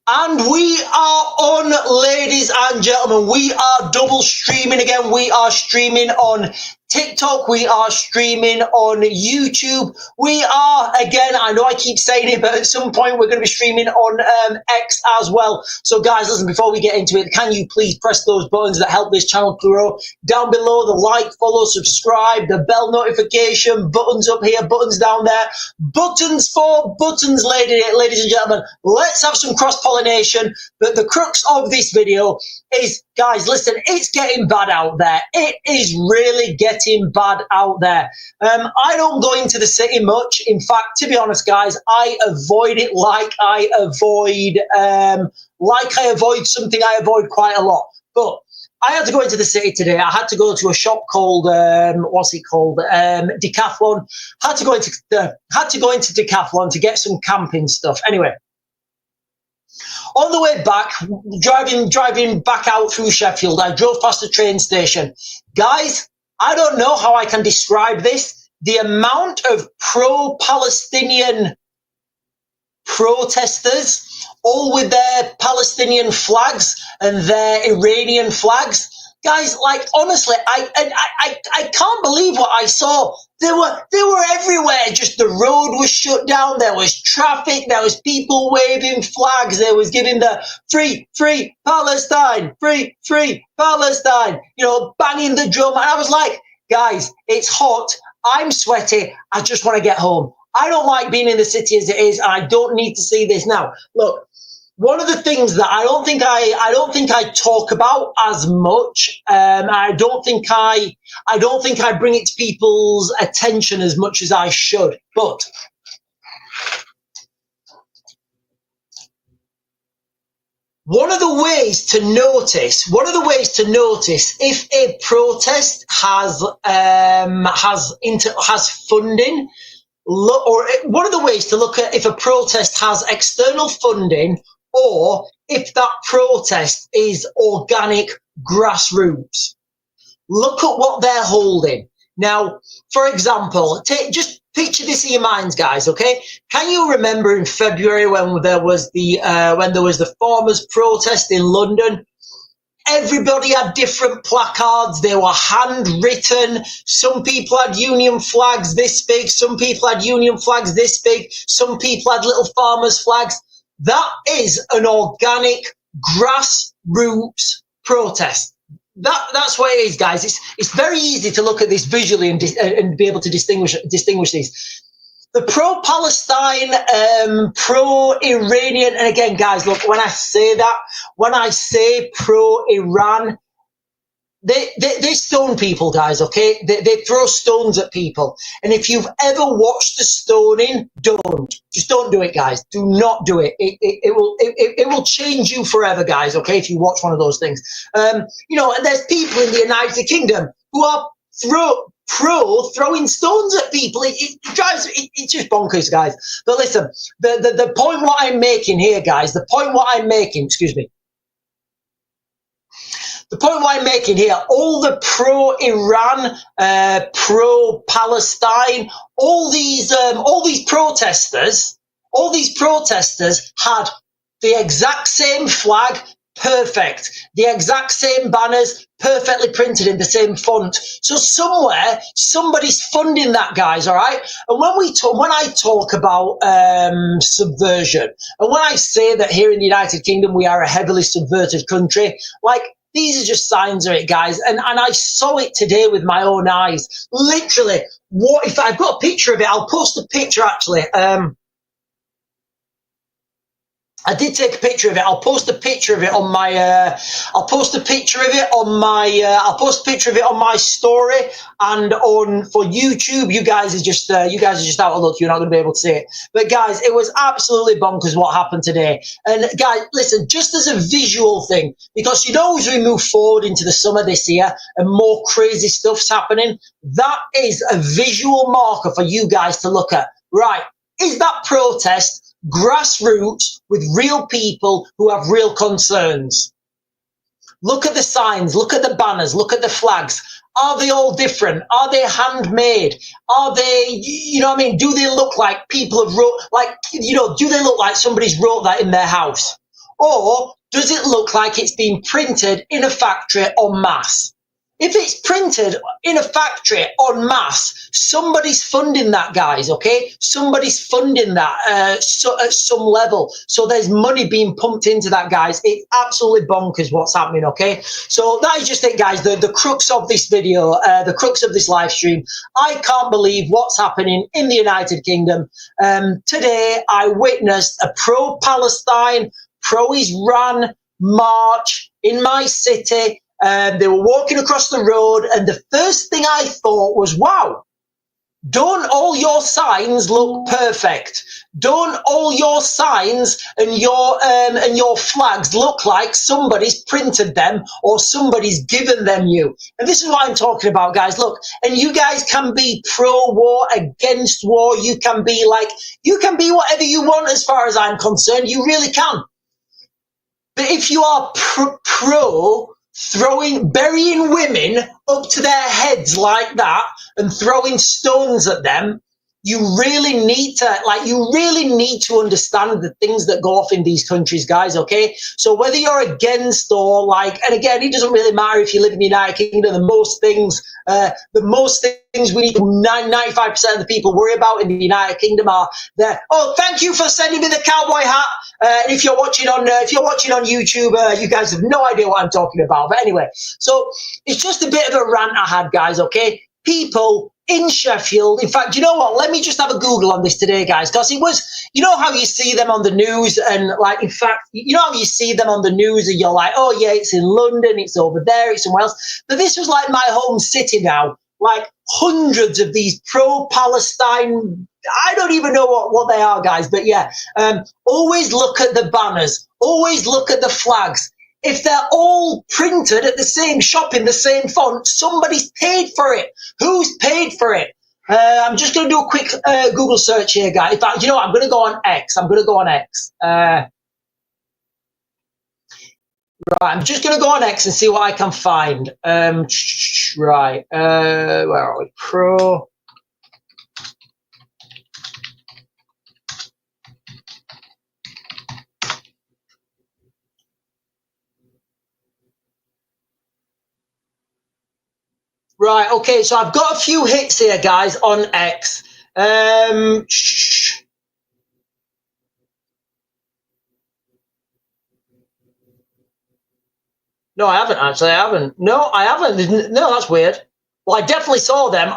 And we are on, ladies and gentlemen. We are double streaming again. We are streaming on TikTok. We are streaming on YouTube. We are, again, I know I keep saying it, but at some point we're going to be streaming on X as well. So guys, listen, before we get into it, can you please press those buttons that help this channel grow? Down below, the like, follow, subscribe, the bell notification, buttons up here, buttons down there. Buttons for buttons, ladies and gentlemen. Let's have some cross-pollination. But the crux of this video is, guys, listen, it's getting bad out there. It is really getting bad out there. I don't go into the city much. In fact, to be honest, guys, I avoid it like I avoid something I avoid quite a lot. But I had to go into the city today. I had to go to a shop called Decathlon. Had to go into Decathlon to get some camping stuff. Anyway, on the way back, driving back out through Sheffield, I drove past the train station. Guys, I don't know how I can describe this. The amount of pro-Palestinian protesters, all with their Palestinian flags and their Iranian flags. Guys, like, honestly, I can't believe what I saw. They were everywhere. Just the road was shut down. There was traffic. There was people waving flags. There was giving the free Palestine, free Palestine, you know, banging the drum. And I was like, guys, it's hot. I'm sweaty. I just want to get home. I don't like being in the city as it is, and I don't need to see this now. Look, one of the things that I don't think I talk about as much, I don't think I bring it to people's attention as much as I should. But one of the ways to notice if a protest has funding. Or one of the ways to look at if a protest has external funding or if that protest is organic grassroots. Look at what they're holding. Now, for example, just picture this in your minds, guys, okay? Can you remember in February when there was the farmers' protest in London? Everybody had different placards. They were handwritten. Some people had union flags this big. Some people had union flags this big. Some people had little farmers' flags. That is an organic grassroots protest. That's what it is, guys. It's very easy to look at this visually and be able to distinguish these. The pro-Palestine, pro-Iranian, and again, guys, look, when I say pro-Iran, they stone people, guys, okay? They throw stones at people. And if you've ever watched the stoning, just don't do it, guys. Do not do it. It will change you forever, guys, okay, if you watch one of those things. You know, and there's people in the United Kingdom who are throwing stones at people. It drives, it's just bonkers, guys. But listen, the point what I'm making here, guys, the point what I'm making all the pro-Iran, pro-Palestine, all these protesters had the exact same flag, perfect. The exact same banners, perfectly printed in the same font. So somewhere, somebody's funding that, guys, all right? And when I talk about subversion, and when I say that here in the United Kingdom we are a heavily subverted country, like, these are just signs of it, guys. And I saw it today with my own eyes. Literally, what if I've got a picture of it? I'll post a picture, actually. I did take a picture of it. I'll post a picture of it on my. I'll post a picture of it on my story and for YouTube. You guys are just out of luck. You're not going to be able to see it. But guys, it was absolutely bonkers what happened today. And guys, listen, just as a visual thing, because you know as we move forward into the summer this year and more crazy stuff's happening, that is a visual marker for you guys to look at. Right? Is that protest grassroots with real people who have real concerns? Look at the signs, look at the banners, look at the flags. Are they all different? Are they handmade? Are they, you know what I mean? Do they look like people have wrote, like, you know, do they look like somebody's wrote that in their house? or does it look like it's been printed in a factory en masse? If it's printed in a factory en masse, somebody's funding that, guys, okay? Somebody's funding that at some level. So there's money being pumped into that, guys. It's absolutely bonkers what's happening, okay? So that is just it, guys, the crux of this video, the crux of this live stream. I can't believe what's happening in the United Kingdom. Today, I witnessed a pro-Palestine, pro-Iran march in my city. They were walking across the road, and the first thing I thought was, wow, don't all your signs look perfect? Don't all your signs and your flags look like somebody's printed them or somebody's given them you? And this is what I'm talking about, guys. Look, and you guys can be pro-war, against war. You can be whatever you want as far as I'm concerned. You really can. But if you are pro burying women up to their heads like that and throwing stones at them, you really need to understand the things that go off in these countries, guys, okay? So whether you're against or like, and again, it doesn't really matter if you live in the United Kingdom, the most things we need, 95% of the people worry about in the United Kingdom are there. Oh, thank you for sending me the cowboy hat. If you're watching on YouTube, you guys have no idea what I'm talking about. But anyway, so it's just a bit of a rant I had, guys, okay? People in Sheffield, in fact, you know what? Let me just have a Google on this today, guys, because it was, you know how you see them on the news and like, in fact, you know how you see them on the news and you're like, oh yeah, it's in London, it's over there, it's somewhere else. But this was like my home city now, like hundreds of these pro-Palestine, I don't even know what they are, guys, but yeah, always look at the banners, always look at the flags. If they're all printed at the same shop in the same font, somebody's paid for it. Who's paid for it? I'm just going to do a quick Google search here, guys. In fact, you know what? I'm going to go on X. Right, I'm just going to go on X and see what I can find. Right, where are we? Pro. Right, okay, so I've got a few hits here, guys, on X. No, I haven't, actually. I haven't. No, I haven't. No, that's weird. Well, I definitely saw them.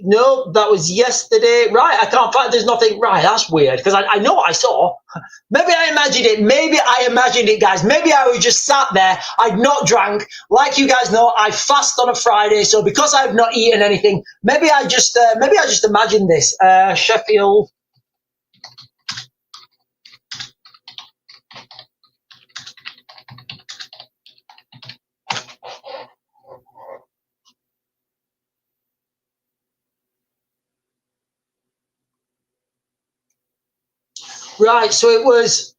No, that was yesterday. Right, I can't find, there's nothing. Right, that's weird, because I know what I saw. Maybe I imagined it, guys. Maybe I was just sat there. I'd not drank. Like you guys know, I fast on a Friday, so because I've not eaten anything, maybe I just imagined this. Sheffield. Right, so it was,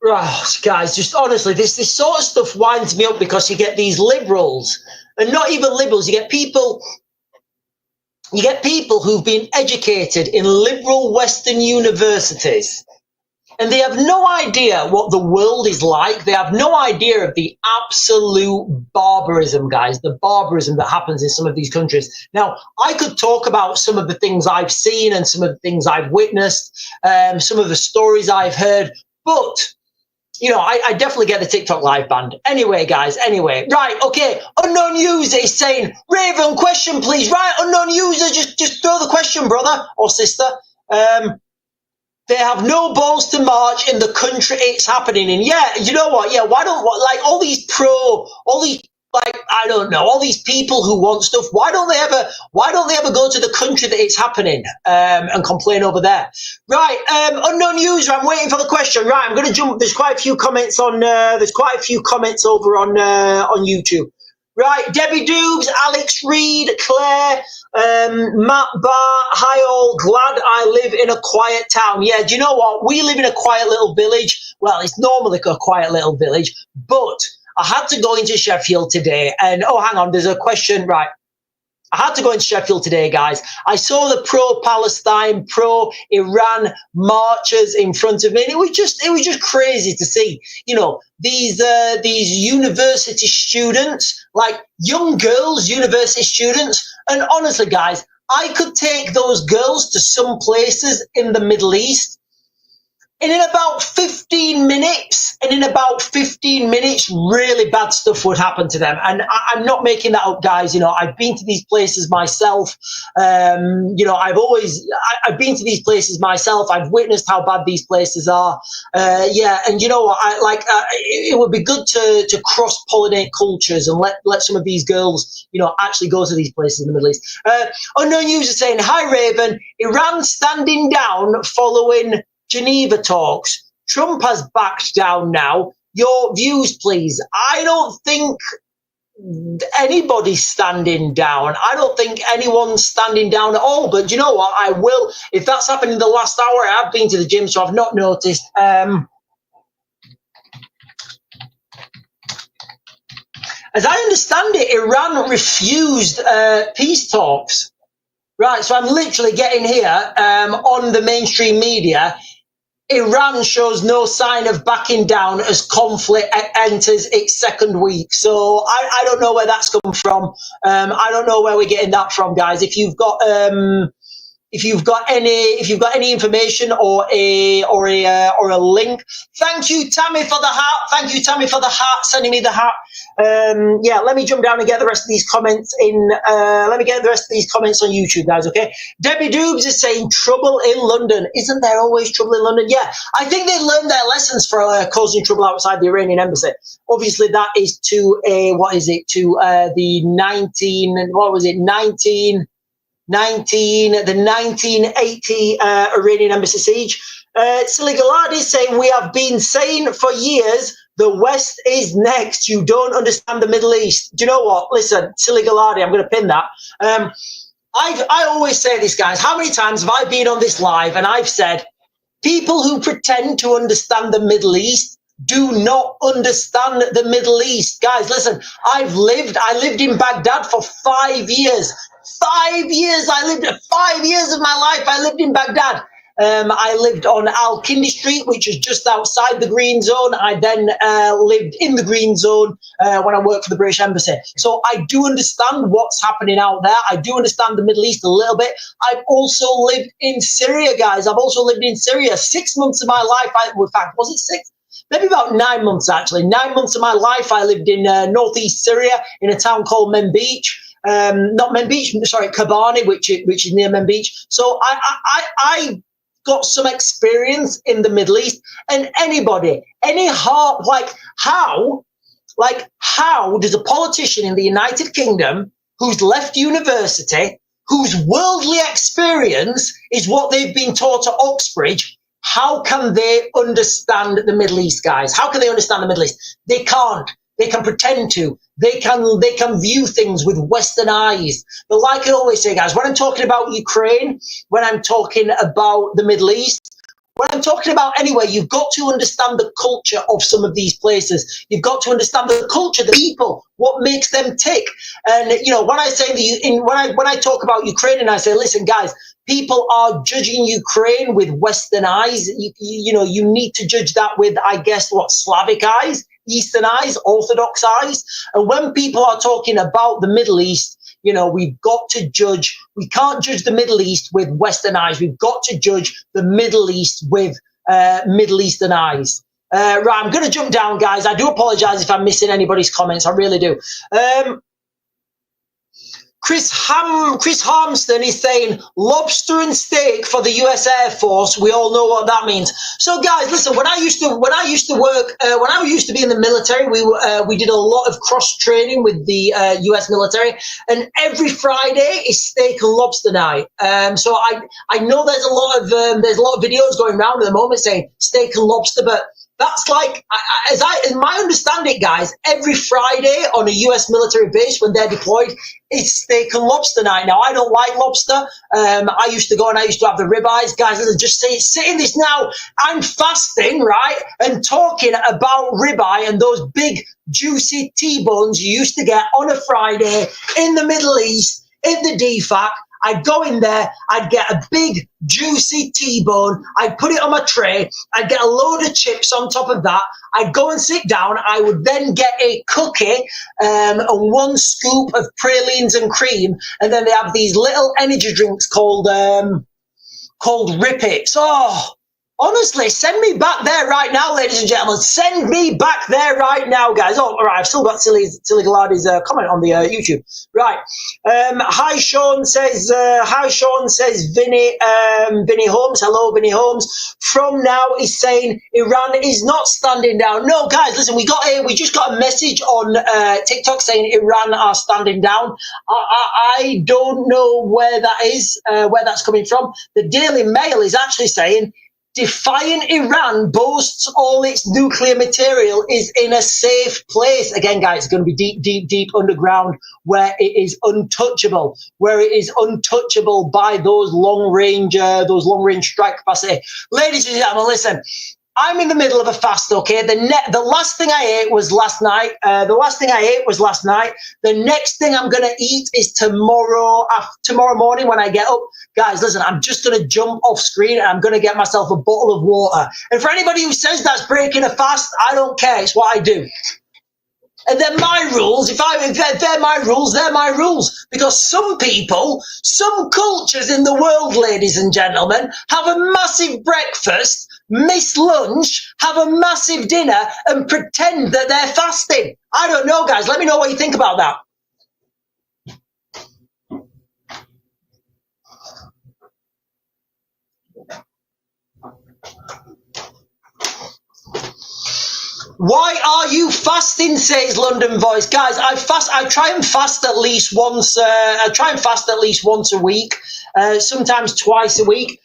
right, guys, just honestly, this sort of stuff winds me up because you get these liberals, and not even liberals, you get people who've been educated in liberal Western universities, and they have no idea what the world is like. They have no idea of the absolute barbarism, guys, the barbarism that happens in some of these countries. Now, I could talk about some of the things I've seen and some of the things I've witnessed, some of the stories I've heard, but you know, I definitely get the TikTok live banned. Anyway, guys, right, okay, unknown user is saying, Raven, question, please. Right, unknown user, just throw the question, brother or sister. They have no balls to march in the country it's happening in. Yeah, you know what? Yeah, why don't, like, all these, like, I don't know, all these people who want stuff, why don't they ever go to the country that it's happening and complain over there? Right, unknown user, I'm waiting for the question. Right, I'm going to jump. There's quite a few comments over on YouTube. Right, Debbie Doobs, Alex Reed, Claire, Matt Barr, hi all, glad I live in a quiet town. Yeah, do you know what? We live in a quiet little village. Well, it's normally a quiet little village, but I had to go into Sheffield today, and oh, hang on, there's a question, right? I had to go into Sheffield today, guys. I saw the pro-Palestine, pro-Iran marchers in front of me, and it was just crazy to see. You know, these university students, like young girls, university students, and honestly, guys, I could take those girls to some places in the Middle East. And in about 15 minutes, really bad stuff would happen to them. And I'm not making that up, guys. You know, I've been to these places myself. You know, I've been to these places myself. I've witnessed how bad these places are. Yeah, and you know what? It would be good to cross-pollinate cultures and let some of these girls, you know, actually go to these places in the Middle East. Unknown user saying, "Hi, Raven. Iran standing down following Geneva talks. Trump has backed down now. Your views, please." I don't think anybody's standing down. I don't think anyone's standing down at all. But you know what? I will. If that's happened in the last hour, I've been to the gym, so I've not noticed. As I understand it, Iran refused peace talks. Right, so I'm literally getting here on the mainstream media. Iran shows no sign of backing down as conflict enters its second week. So I don't know where that's come from. I don't know where we're getting that from, guys. If you've got any information or a link, thank you, Tammy, for the heart. Thank you, Tammy, for the heart, sending me the heart. Yeah, let me jump down and get the rest of these comments let me get the rest of these comments on YouTube, guys, okay? Debbie Doobs is saying, trouble in London. Isn't there always trouble in London? Yeah, I think they learned their lessons for causing trouble outside the Iranian embassy. Obviously, that is to the 1980 Iranian embassy siege. Silly Galadi is saying, we have been saying for years, the West is next. You don't understand the Middle East. Do you know what? Listen, Silly Galadi, I'm going to pin that. I always say this, guys. How many times have I been on this live and I've said, people who pretend to understand the Middle East do not understand the Middle East. Guys, listen, I lived in Baghdad for 5 years. 5 years. 5 years of my life I lived in Baghdad. I lived on Al Kindi Street, which is just outside the green zone. I then lived in the green zone when I worked for the British Embassy. So I do understand what's happening out there. I do understand the Middle East a little bit. I've also lived in Syria, guys. I've also lived in Syria. 6 months of my life, in fact, was it 6? Maybe about 9 months, actually. 9 months of my life, I lived in northeast Syria in a town called Manbij. Not Manbij, sorry, Kobani, which is near Manbij. So I got some experience in the Middle East, and how does a politician in the United Kingdom who's left university, whose worldly experience is what they've been taught at Oxbridge, how can they understand the Middle East, guys? How can they understand the Middle East? They can't. They can pretend to. They can view things with Western eyes. But like I always say, guys, when I'm talking about Ukraine, when I'm talking about the Middle East, when I'm talking about anywhere, you've got to understand the culture of some of these places. You've got to understand the culture, the people, what makes them tick. And you know, when I talk about Ukraine, and I say, listen, guys, people are judging Ukraine with Western eyes. You know, you need to judge that with, I guess, Slavic eyes, Eastern eyes, Orthodox eyes. And when people are talking about the Middle East, you know, we can't judge the Middle East with Western eyes. We've got to judge the Middle East with Middle Eastern eyes. Right, I'm going to jump down, guys. I do apologize if I'm missing anybody's comments. I really do. Chris Harmston is saying lobster and steak for the U.S. Air Force. We all know what that means. So, guys, listen. When I used to be in the military, we did a lot of cross training with the U.S. military, and every Friday is steak and lobster night. So I know there's a lot of videos going around at the moment saying steak and lobster, but that's like, in my understanding, guys, every Friday on a U.S. military base when they're deployed, it's steak and lobster night. Now, I don't like lobster. I used to go and I used to have the ribeyes. Guys, listen, just saying this now, I'm fasting, right? And talking about ribeye and those big, juicy T-bones you used to get on a Friday in the Middle East. hit the DFAC, I'd go in there, I'd get a big, juicy T-bone, I'd put it on my tray, I'd get a load of chips on top of that, I'd go and sit down, I would then get a cookie and 1 scoop of pralines and cream, and then they have these little energy drinks called Rip Its. Oh, honestly, send me back there right now, ladies and gentlemen. Send me back there right now, guys. Oh, all right, I've still got Silly Gallardi's comment on the YouTube. Right. Hi, Sean says, Vinny Holmes. Hello, Vinny Holmes. From now, he's saying Iran is not standing down. No, guys, listen, we just got a message on TikTok saying Iran are standing down. I don't know where that is, where that's coming from. The Daily Mail is actually saying, defiant Iran boasts all its nuclear material is in a safe place. Again, guys, it's going to be deep, deep, deep underground where it is untouchable, by those long-range strike capacity. Ladies and gentlemen, listen, I'm in the middle of a fast, okay? The last thing I ate was last night. The next thing I'm going to eat is tomorrow morning when I get up. Guys, listen, I'm just going to jump off screen and I'm going to get myself a bottle of water. And for anybody who says that's breaking a fast, I don't care. It's what I do. And they're my rules. If they're my rules, they're my rules. Because some people, some cultures in the world, ladies and gentlemen, have a massive breakfast, miss lunch, have a massive dinner, and pretend that they're fasting. I don't know, guys. Let me know what you think about that. Why are you fasting, says London Voice. Guys, I try and fast at least once a week, sometimes twice a week.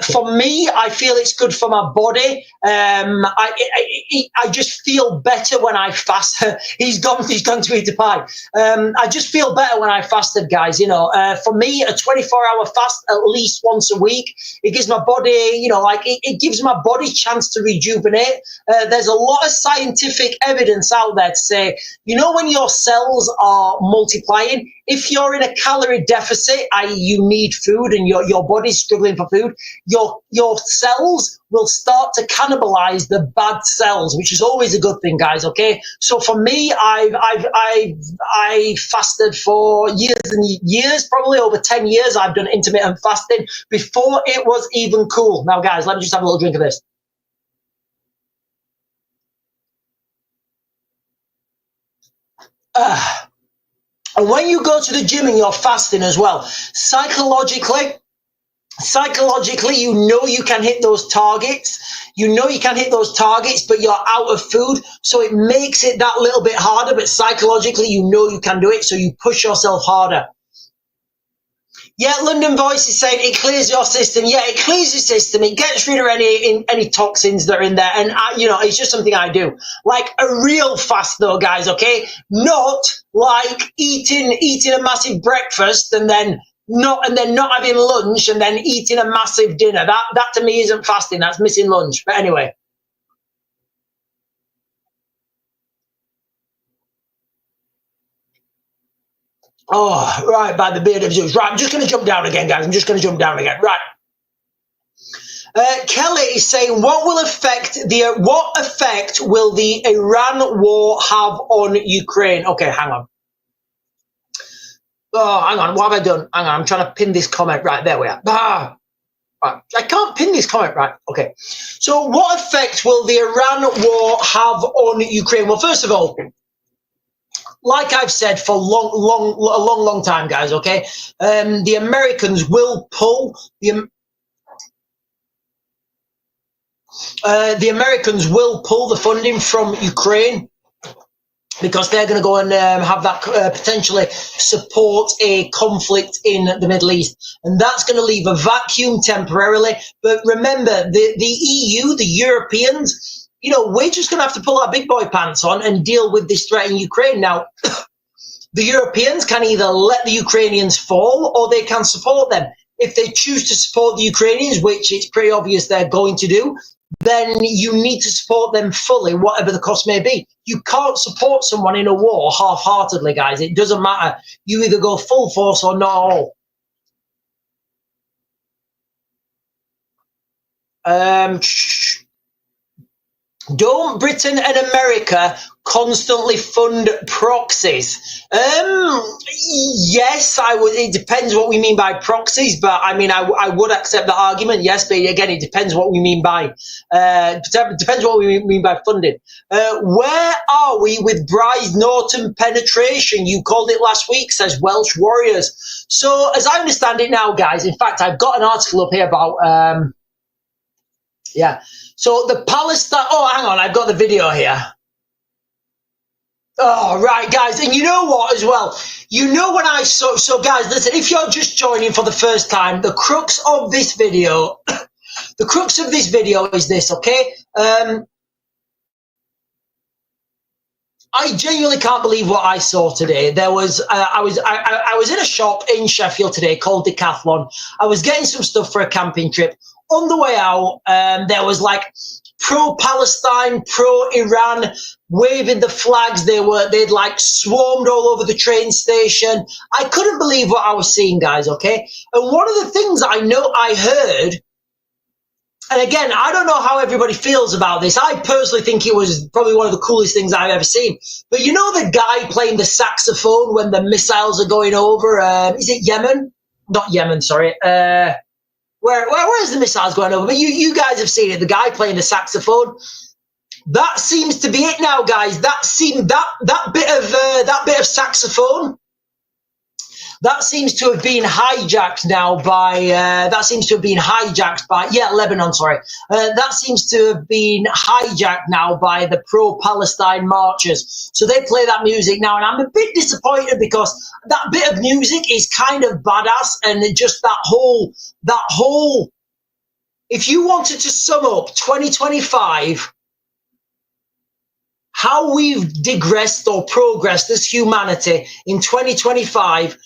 For me, I feel it's good for my body. I just feel better when I fast. He's gone to eat a pie. I just feel better when I fasted, guys. You know, for me, a 24-hour fast at least once a week, it gives my body, it gives my body chance to rejuvenate. There's a lot of scientific evidence out there to say, when your cells are multiplying, if you're in a calorie deficit, i.e. you need food and your body's struggling for food, your cells will start to cannibalize the bad cells, which is always a good thing, guys, okay? So for me, I fasted for years and years, probably over 10 years. I've done intermittent fasting before it was even cool. Now, guys, let me just have a little drink of this. And when you go to the gym and you're fasting as well, psychologically, you can hit those targets. But you're out of food. So it makes it that little bit harder. But psychologically, you can do it. So you push yourself harder. Yeah, London Voice is saying it clears your system. Yeah, it clears your system. It gets rid of any toxins that are in there. And, it's just something I do. Like a real fast, though, guys, okay? Not like eating a massive breakfast and then not having lunch and then eating a massive dinner. That to me isn't fasting. That's missing lunch. But anyway. Oh, right, by the beard of Zeus. Right, I'm just going to jump down again, guys. Right. Kelly is saying, what effect will the Iran war have on Ukraine? Okay, hang on. Oh, hang on. What have I done? Hang on. I'm trying to pin this comment. Right, there we are. Right. I can't pin this comment. Right. Okay. So what effect will the Iran war have on Ukraine? Well, first of all, like I've said for a long time, guys, okay, the Americans will pull the funding from Ukraine because they're going to go and have that potentially support a conflict in the Middle East. And that's going to leave a vacuum temporarily. But remember, the EU, the Europeans, we're just going to have to pull our big boy pants on and deal with this threat in Ukraine. Now, the Europeans can either let the Ukrainians fall or they can support them. If they choose to support the Ukrainians, which it's pretty obvious they're going to do, then you need to support them fully, whatever the cost may be. You can't support someone in a war half-heartedly, guys. It doesn't matter. You either go full force or not all. Don't Britain and America constantly fund proxies? Yes, I would. It depends what we mean by proxies, but I mean, I would accept the argument. Yes, but again, it depends what we mean by depends what we mean by funding. Where are we with Bryce Norton penetration? You called it last week, says Welsh Warriors. So, as I understand it now, guys. In fact, I've got an article up here about yeah. So the Palestine. Oh, hang on, I've got the video here. Oh, right, guys, and you know what as well? You know when I so guys, listen. If you're just joining for the first time, the crux of this video, the crux of this video is this. Okay. I genuinely can't believe what I saw today. There was, I was in a shop in Sheffield today called Decathlon. I was getting some stuff for a camping trip. On the way out, there was like pro-Palestine, pro-Iran, waving the flags. They'd like swarmed all over the train station. I couldn't believe what I was seeing, guys. Okay, and one of the things I heard. And again, I don't know how everybody feels about this. I personally think it was probably one of the coolest things I've ever seen. But you know the guy playing the saxophone when the missiles are going over? Is it Yemen? Not Yemen, sorry. Where is the missiles going over? But you guys have seen it. The guy playing the saxophone. That seems to be it now, guys. That bit of saxophone. That seems to have been hijacked now by, Lebanon, sorry. That seems to have been hijacked now by the pro-Palestine marchers. So they play that music now, and I'm a bit disappointed because that bit of music is kind of badass, and just that whole, if you wanted to sum up 2025, how we've digressed or progressed as humanity in 2025,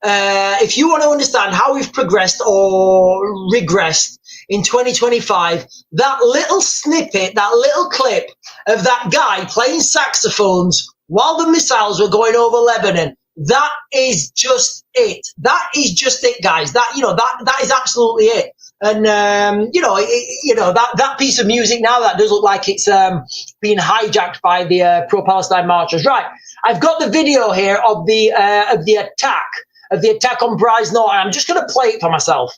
if you want to understand how we've progressed or regressed in 2025, that little snippet, that little clip of that guy playing saxophones while the missiles were going over Lebanon, that is just it. That is just it, guys. That is absolutely it. And that piece of music now, that does look like it's being hijacked by the pro-Palestine marchers. Right, I've got the video here of the attack on Bryce Norton. I'm just going to play it for myself.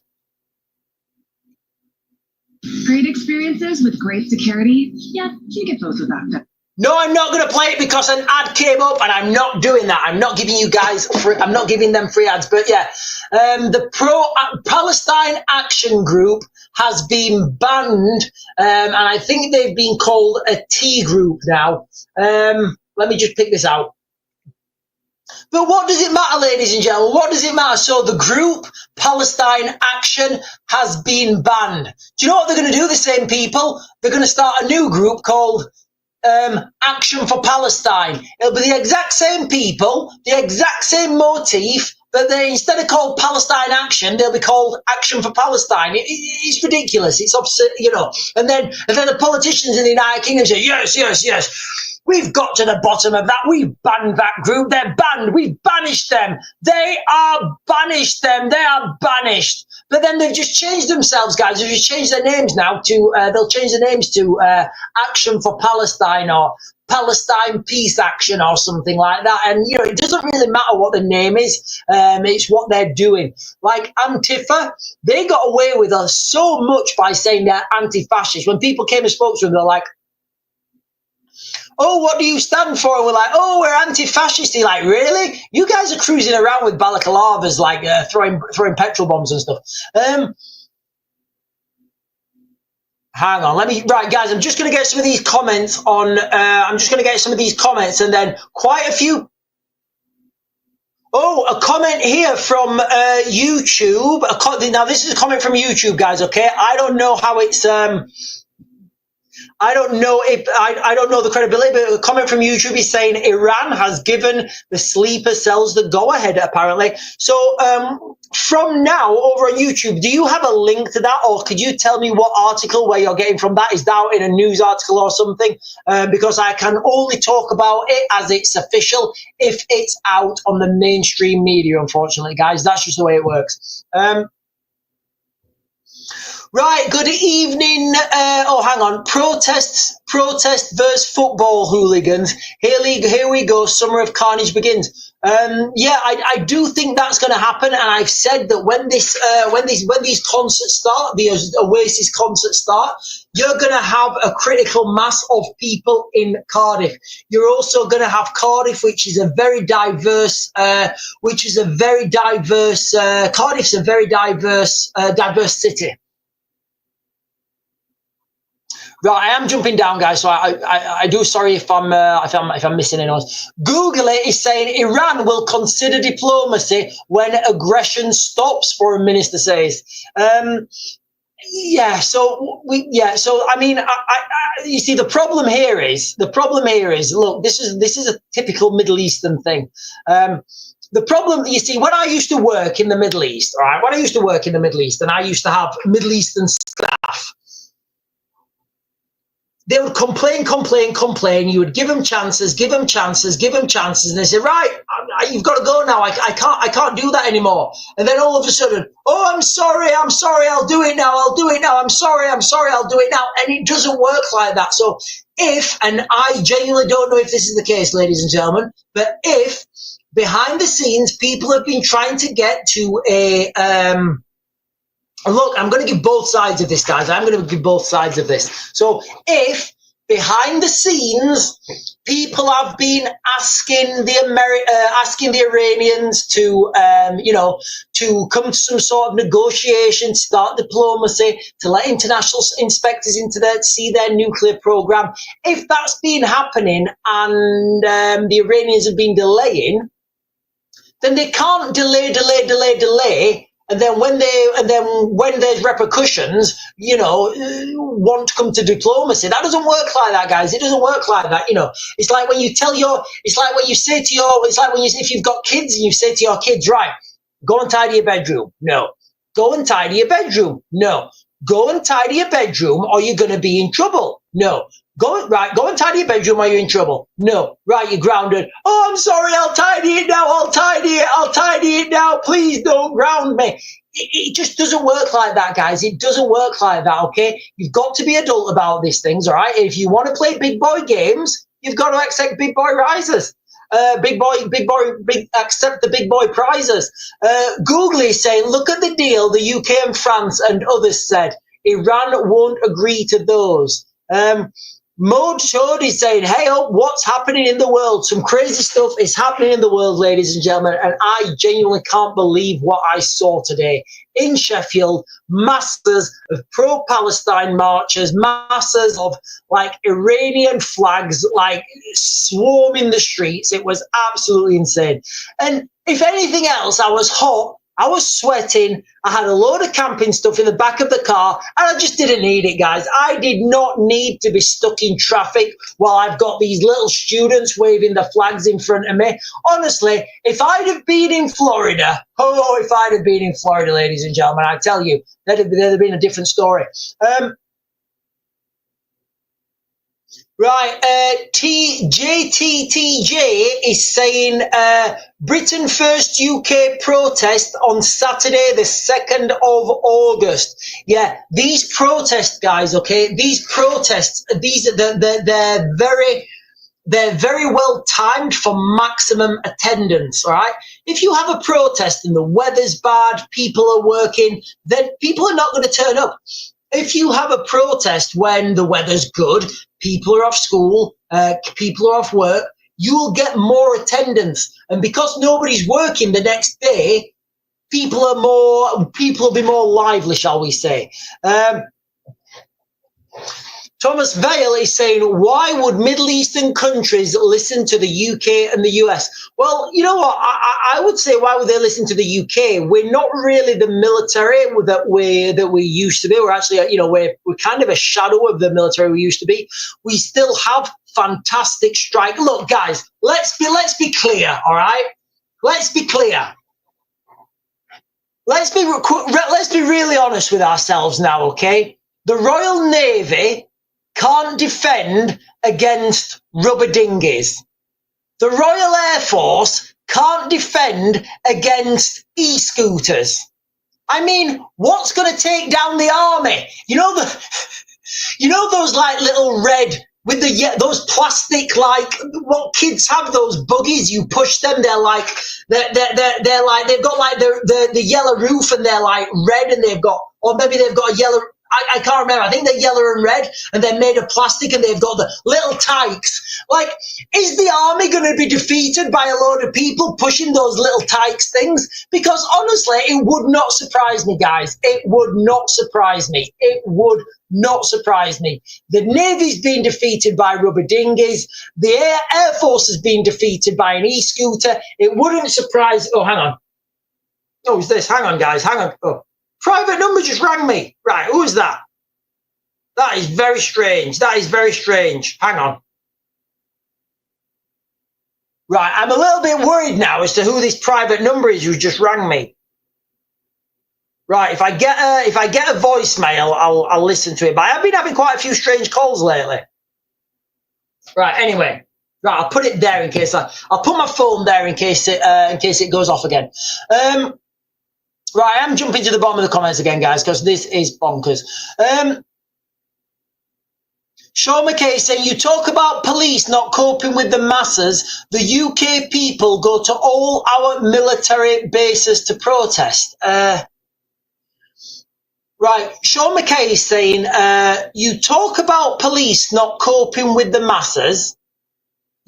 Great experiences with great security. Yeah, you get both of that. No, I'm not going to play it because an ad came up, and I'm not doing that. I'm not giving you guys I'm not giving them free ads. But yeah, the Pro-Palestine Action Group has been banned, and I think they've been called a T group now. Let me just pick this out. But what does it matter, ladies and gentlemen? What does it matter? So the group Palestine Action has been banned. Do you know what they're going to do, the same people? They're going to start a new group called Action for Palestine. It'll be the exact same people, the exact same motif, but they, instead of called Palestine Action, they'll be called Action for Palestine. It's ridiculous. It's absurd, And then the politicians in the United Kingdom say, yes. We've got to the bottom of that. We've banned that group. They're banned. We've banished them. They are banished them. They are banished. But then they've just changed themselves, guys. They've just changed their names now to, they'll change the names to Action for Palestine or Palestine Peace Action or something like that. And, it doesn't really matter what the name is. It's what they're doing. Like Antifa, they got away with us so much by saying they're anti-fascist. When people came and spoke to them, they're like, oh, what do you stand for? And we're like, oh, we're anti-fascist. You're like, really? You guys are cruising around with balaclavas, like throwing petrol bombs and stuff. Hang on, right, guys, I'm just going to get some of these comments on, and then quite a few. Oh, a comment here from YouTube. Now, this is a comment from YouTube, guys, okay? I don't know how it's, I don't know if I don't know the credibility, but a comment from YouTube is saying Iran has given the sleeper cells the go-ahead, apparently. So from now over on YouTube, do you have a link to that, or could you tell me what article where you're getting from that? Is that in a news article or something? Because I can only talk about it as it's official if it's out on the mainstream media, unfortunately, guys. That's just the way it works. Right, good evening. Oh, hang on. Protest versus football hooligans. Here we go. Summer of carnage begins. Yeah, I do think that's going to happen, and I've said that when these concerts start, the Oasis concerts start, you're going to have a critical mass of people in Cardiff. You're also going to have Cardiff, which is a very diverse, Cardiff's a very diverse city. Right, I am jumping down, guys. So I do. Sorry if I'm missing anyone. Google it is saying Iran will consider diplomacy when aggression stops. Foreign minister says. Yeah. So I mean, you see, the problem here is look. This is a typical Middle Eastern thing. The problem, you see, when I used to work in the Middle East, all right, and I used to have Middle Eastern staff. They would complain. You would give them chances, and they say, right, you've got to go now. I can't do that anymore. And then all of a sudden, oh, I'm sorry, I'll do it now. I'm sorry, I'll do it now. And it doesn't work like that. So and I genuinely don't know if this is the case, ladies and gentlemen, but if behind the scenes people have been trying to get to a look, I'm going to give both sides of this, guys. So if behind the scenes people have been asking the Iranians to to come to some sort of negotiation, start diplomacy, to let international inspectors into there to see their nuclear program, if that's been happening and the Iranians have been delaying, then they can't delay. And then when there's repercussions, want to come to diplomacy. That doesn't work like that, guys. It doesn't work like that. It's like when if you've got kids and you say to your kids, right, go and tidy your bedroom. No. Go and tidy your bedroom. No. Go and tidy your bedroom or you're going to be in trouble. No. Go and tidy your bedroom or you're in trouble. No. Right, you're grounded. Oh, I'm sorry, I'll tidy it now. I'll tidy it now. Please don't ground me. It just doesn't work like that, guys. It doesn't work like that, okay? You've got to be adult about these things, all right? If you want to play big boy games, you've got to accept big boy rises. Accept the big boy prizes. Google is saying, look at the deal the UK and France and others said. Iran won't agree to those. Mode Shod is saying, hey up, what's happening in the world? Some crazy stuff is happening in the world, ladies and gentlemen, and I genuinely can't believe what I saw today. In Sheffield, masses of pro-Palestine marchers, masses of Iranian flags swarming the streets. It was absolutely insane. And if anything else, I was hot. I was sweating. I had a load of camping stuff in the back of the car, and I just didn't need it, guys. I did not need to be stuck in traffic while I've got these little students waving the flags in front of me. Honestly, if I'd have been in Florida, ladies and gentlemen, I tell you, there'd have been a different story. Right, JTTJ is saying Britain first UK protest on Saturday, the 2nd of August. Yeah, these protests, guys, okay, they're very well timed for maximum attendance, all right? If you have a protest and the weather's bad, people are working, then people are not going to turn up. If you have a protest when the weather's good, people are off school, people are off work, you will get more attendance. And because nobody's working the next day, people will be more lively, shall we say. Thomas Vale is saying, why would Middle Eastern countries listen to the UK and the US? Well, you know what? I would say, why would they listen to the UK? We're not really the military that we used to be. We're actually, we're kind of a shadow of the military we used to be. We still have fantastic strike. Look, guys, let's be clear, all right? Let's be clear. Let's be really honest with ourselves now, okay? The Royal Navy can't defend against rubber dinghies. The Royal Air Force can't defend against e-scooters. I mean, what's going to take down the army? You know those like little red with those plastic, like what kids have, those buggies, you push them, they're like they've got like the yellow roof and they're like red, and or maybe they've got a yellow, I can't remember. I think they're yellow and red, and they're made of plastic, and they've got the little tykes. Like, is the army going to be defeated by a load of people pushing those little tykes things? Because honestly, it would not surprise me, guys. It would not surprise me. It would not surprise me. The Navy's been defeated by rubber dinghies. The Air Force has been defeated by an e-scooter. It wouldn't surprise. Oh, hang on. Oh, who's this? Hang on, guys. Hang on. Oh. Private number just rang me. Right, who is that? That is very strange. That is very strange. Hang on. Right, I'm a little bit worried now as to who this private number is who just rang me. Right, if I get a voicemail, I'll listen to it. But I've been having quite a few strange calls lately. Right, anyway. Right, I'll put it there in case I'll put my phone there in case it goes off again. Right, I'm jumping to the bottom of the comments again, guys, because this is bonkers. Sean McKay saying, you talk about police not coping with the masses. The UK people go to all our military bases to protest. Right, Sean McKay is saying, you talk about police not coping with the masses.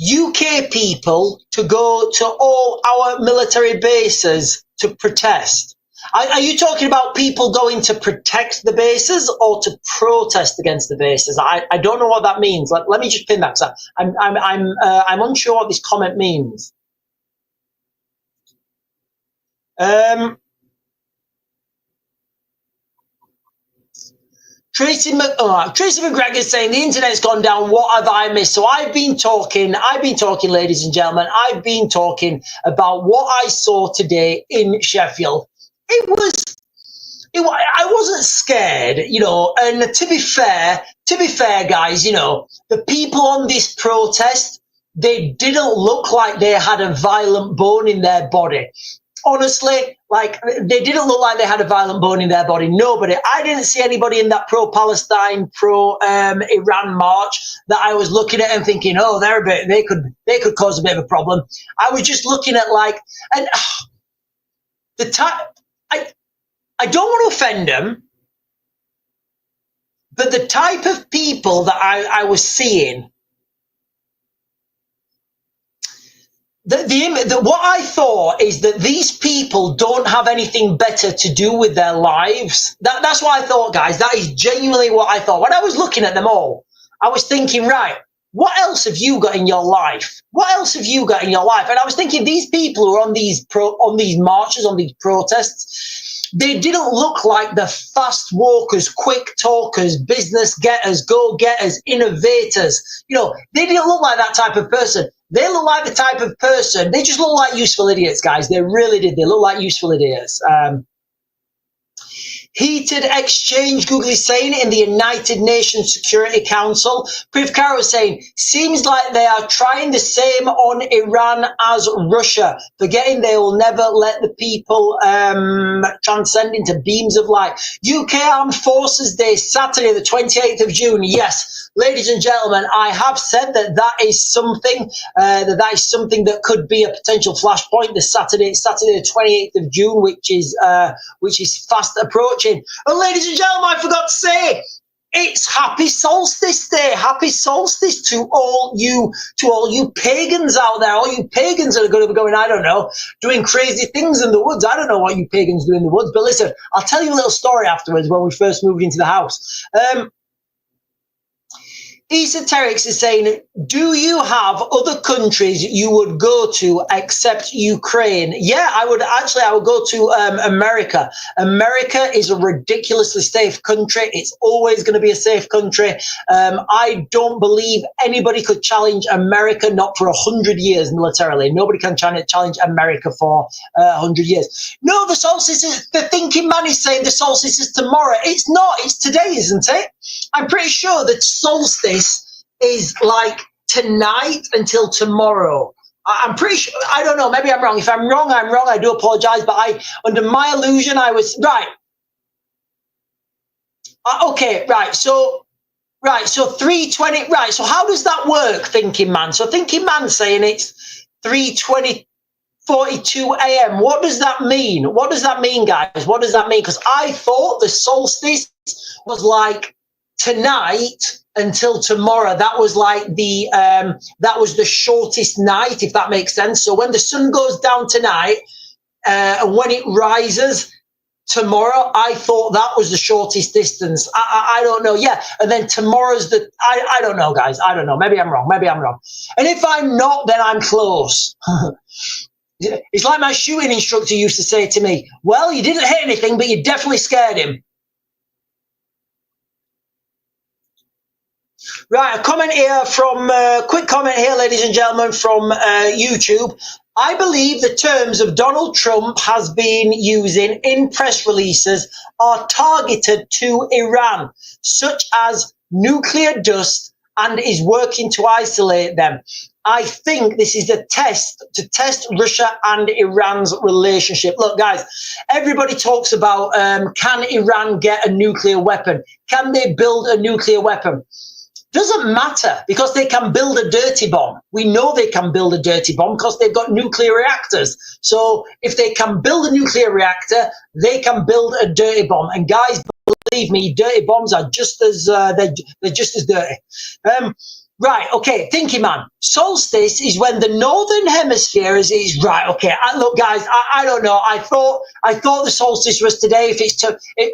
UK people to go to all our military bases to protest. Are you talking about people going to protect the bases or to protest against the bases? I don't know what that means. Let me just pin that, because I'm unsure what this comment means. Tracy McGregor is saying the internet's gone down. What have I missed? So I've been talking, ladies and gentlemen. I've been talking about what I saw today in Sheffield. I wasn't scared, and to be fair, guys, the people on this protest, they didn't look like they had a violent bone in their body. Honestly, like, they didn't look like they had a violent bone in their body. Nobody. I didn't see anybody in that pro-Palestine, pro-Iran march that I was looking at and thinking, oh, they could cause a bit of a problem. I was just looking at the time. I don't want to offend them, but the type of people that I was seeing, what I thought is that these people don't have anything better to do with their lives. That's what I thought, guys. That is genuinely what I thought. When I was looking at them all, I was thinking, right, what else have you got in your life? What else have you got in your life? And I was thinking, these people who are on these marches, on these protests, they didn't look like the fast walkers, quick talkers, business getters, go-getters, innovators. They didn't look like that type of person. They look like the type of person, they just look like useful idiots, guys. They really did. They look like useful idiots. Heated exchange, Google is saying, in the United Nations Security Council. Priv Caro is saying, seems like they are trying the same on Iran as Russia, forgetting they will never let the people transcend into beams of light. UK Armed Forces Day, Saturday, the 28th of June. Yes, ladies and gentlemen, I have said that is something that could be a potential flashpoint. The Saturday, the 28th of June, which is fast approaching. And ladies and gentlemen, I forgot to say, it's Happy Solstice Day. Happy Solstice to all you pagans out there. All you pagans that are going to be going, I don't know, doing crazy things in the woods. I don't know what you pagans do in the woods, but listen, I'll tell you a little story afterwards when we first moved into the house. Esoterics is saying, do you have other countries you would go to except Ukraine? Yeah, I would go to America. America is a ridiculously safe country. It's always going to be a safe country. I don't believe anybody could challenge America, not for 100 years militarily. Nobody can challenge America for 100 years. No, the solstice is, the thinking man is saying the solstice is tomorrow. It's not, it's today, isn't it? I'm pretty sure that solstice is like tonight until tomorrow. I'm pretty sure, I don't know, maybe I'm wrong. If I'm wrong, I'm wrong. I do apologize, but under my illusion, I was right. Okay, right. So 3:20, right. So how does that work, thinking man? So thinking man saying it's 3:42 a.m. What does that mean? What does that mean, guys? What does that mean? Because I thought the solstice was like tonight until tomorrow. That was like that was the shortest night, if that makes sense. So when the sun goes down tonight and when it rises tomorrow, I thought that was the shortest distance. I don't know. Yeah, and then tomorrow's the I don't know, guys. I don't know. Maybe I'm wrong. Maybe I'm wrong. And if I'm not, then I'm close. It's like my shooting instructor used to say to me, well, you didn't hit anything, but you definitely scared him. Right, a comment here from, quick comment here, ladies and gentlemen, from YouTube. I believe the terms of Donald Trump has been using in press releases are targeted to Iran, such as nuclear dust, and is working to isolate them. I think this is a test to test Russia and Iran's relationship. Look, guys, everybody talks about can Iran get a nuclear weapon? Can they build a nuclear weapon? Doesn't matter, because they can build a dirty bomb. We know they can build a dirty bomb because they've got nuclear reactors. So if they can build a nuclear reactor, they can build a dirty bomb. And guys, believe me, dirty bombs are just as they're just as dirty. Right, okay, thinking man. Solstice is when the northern hemisphere is right. Okay, look, guys, I don't know. I thought the solstice was today.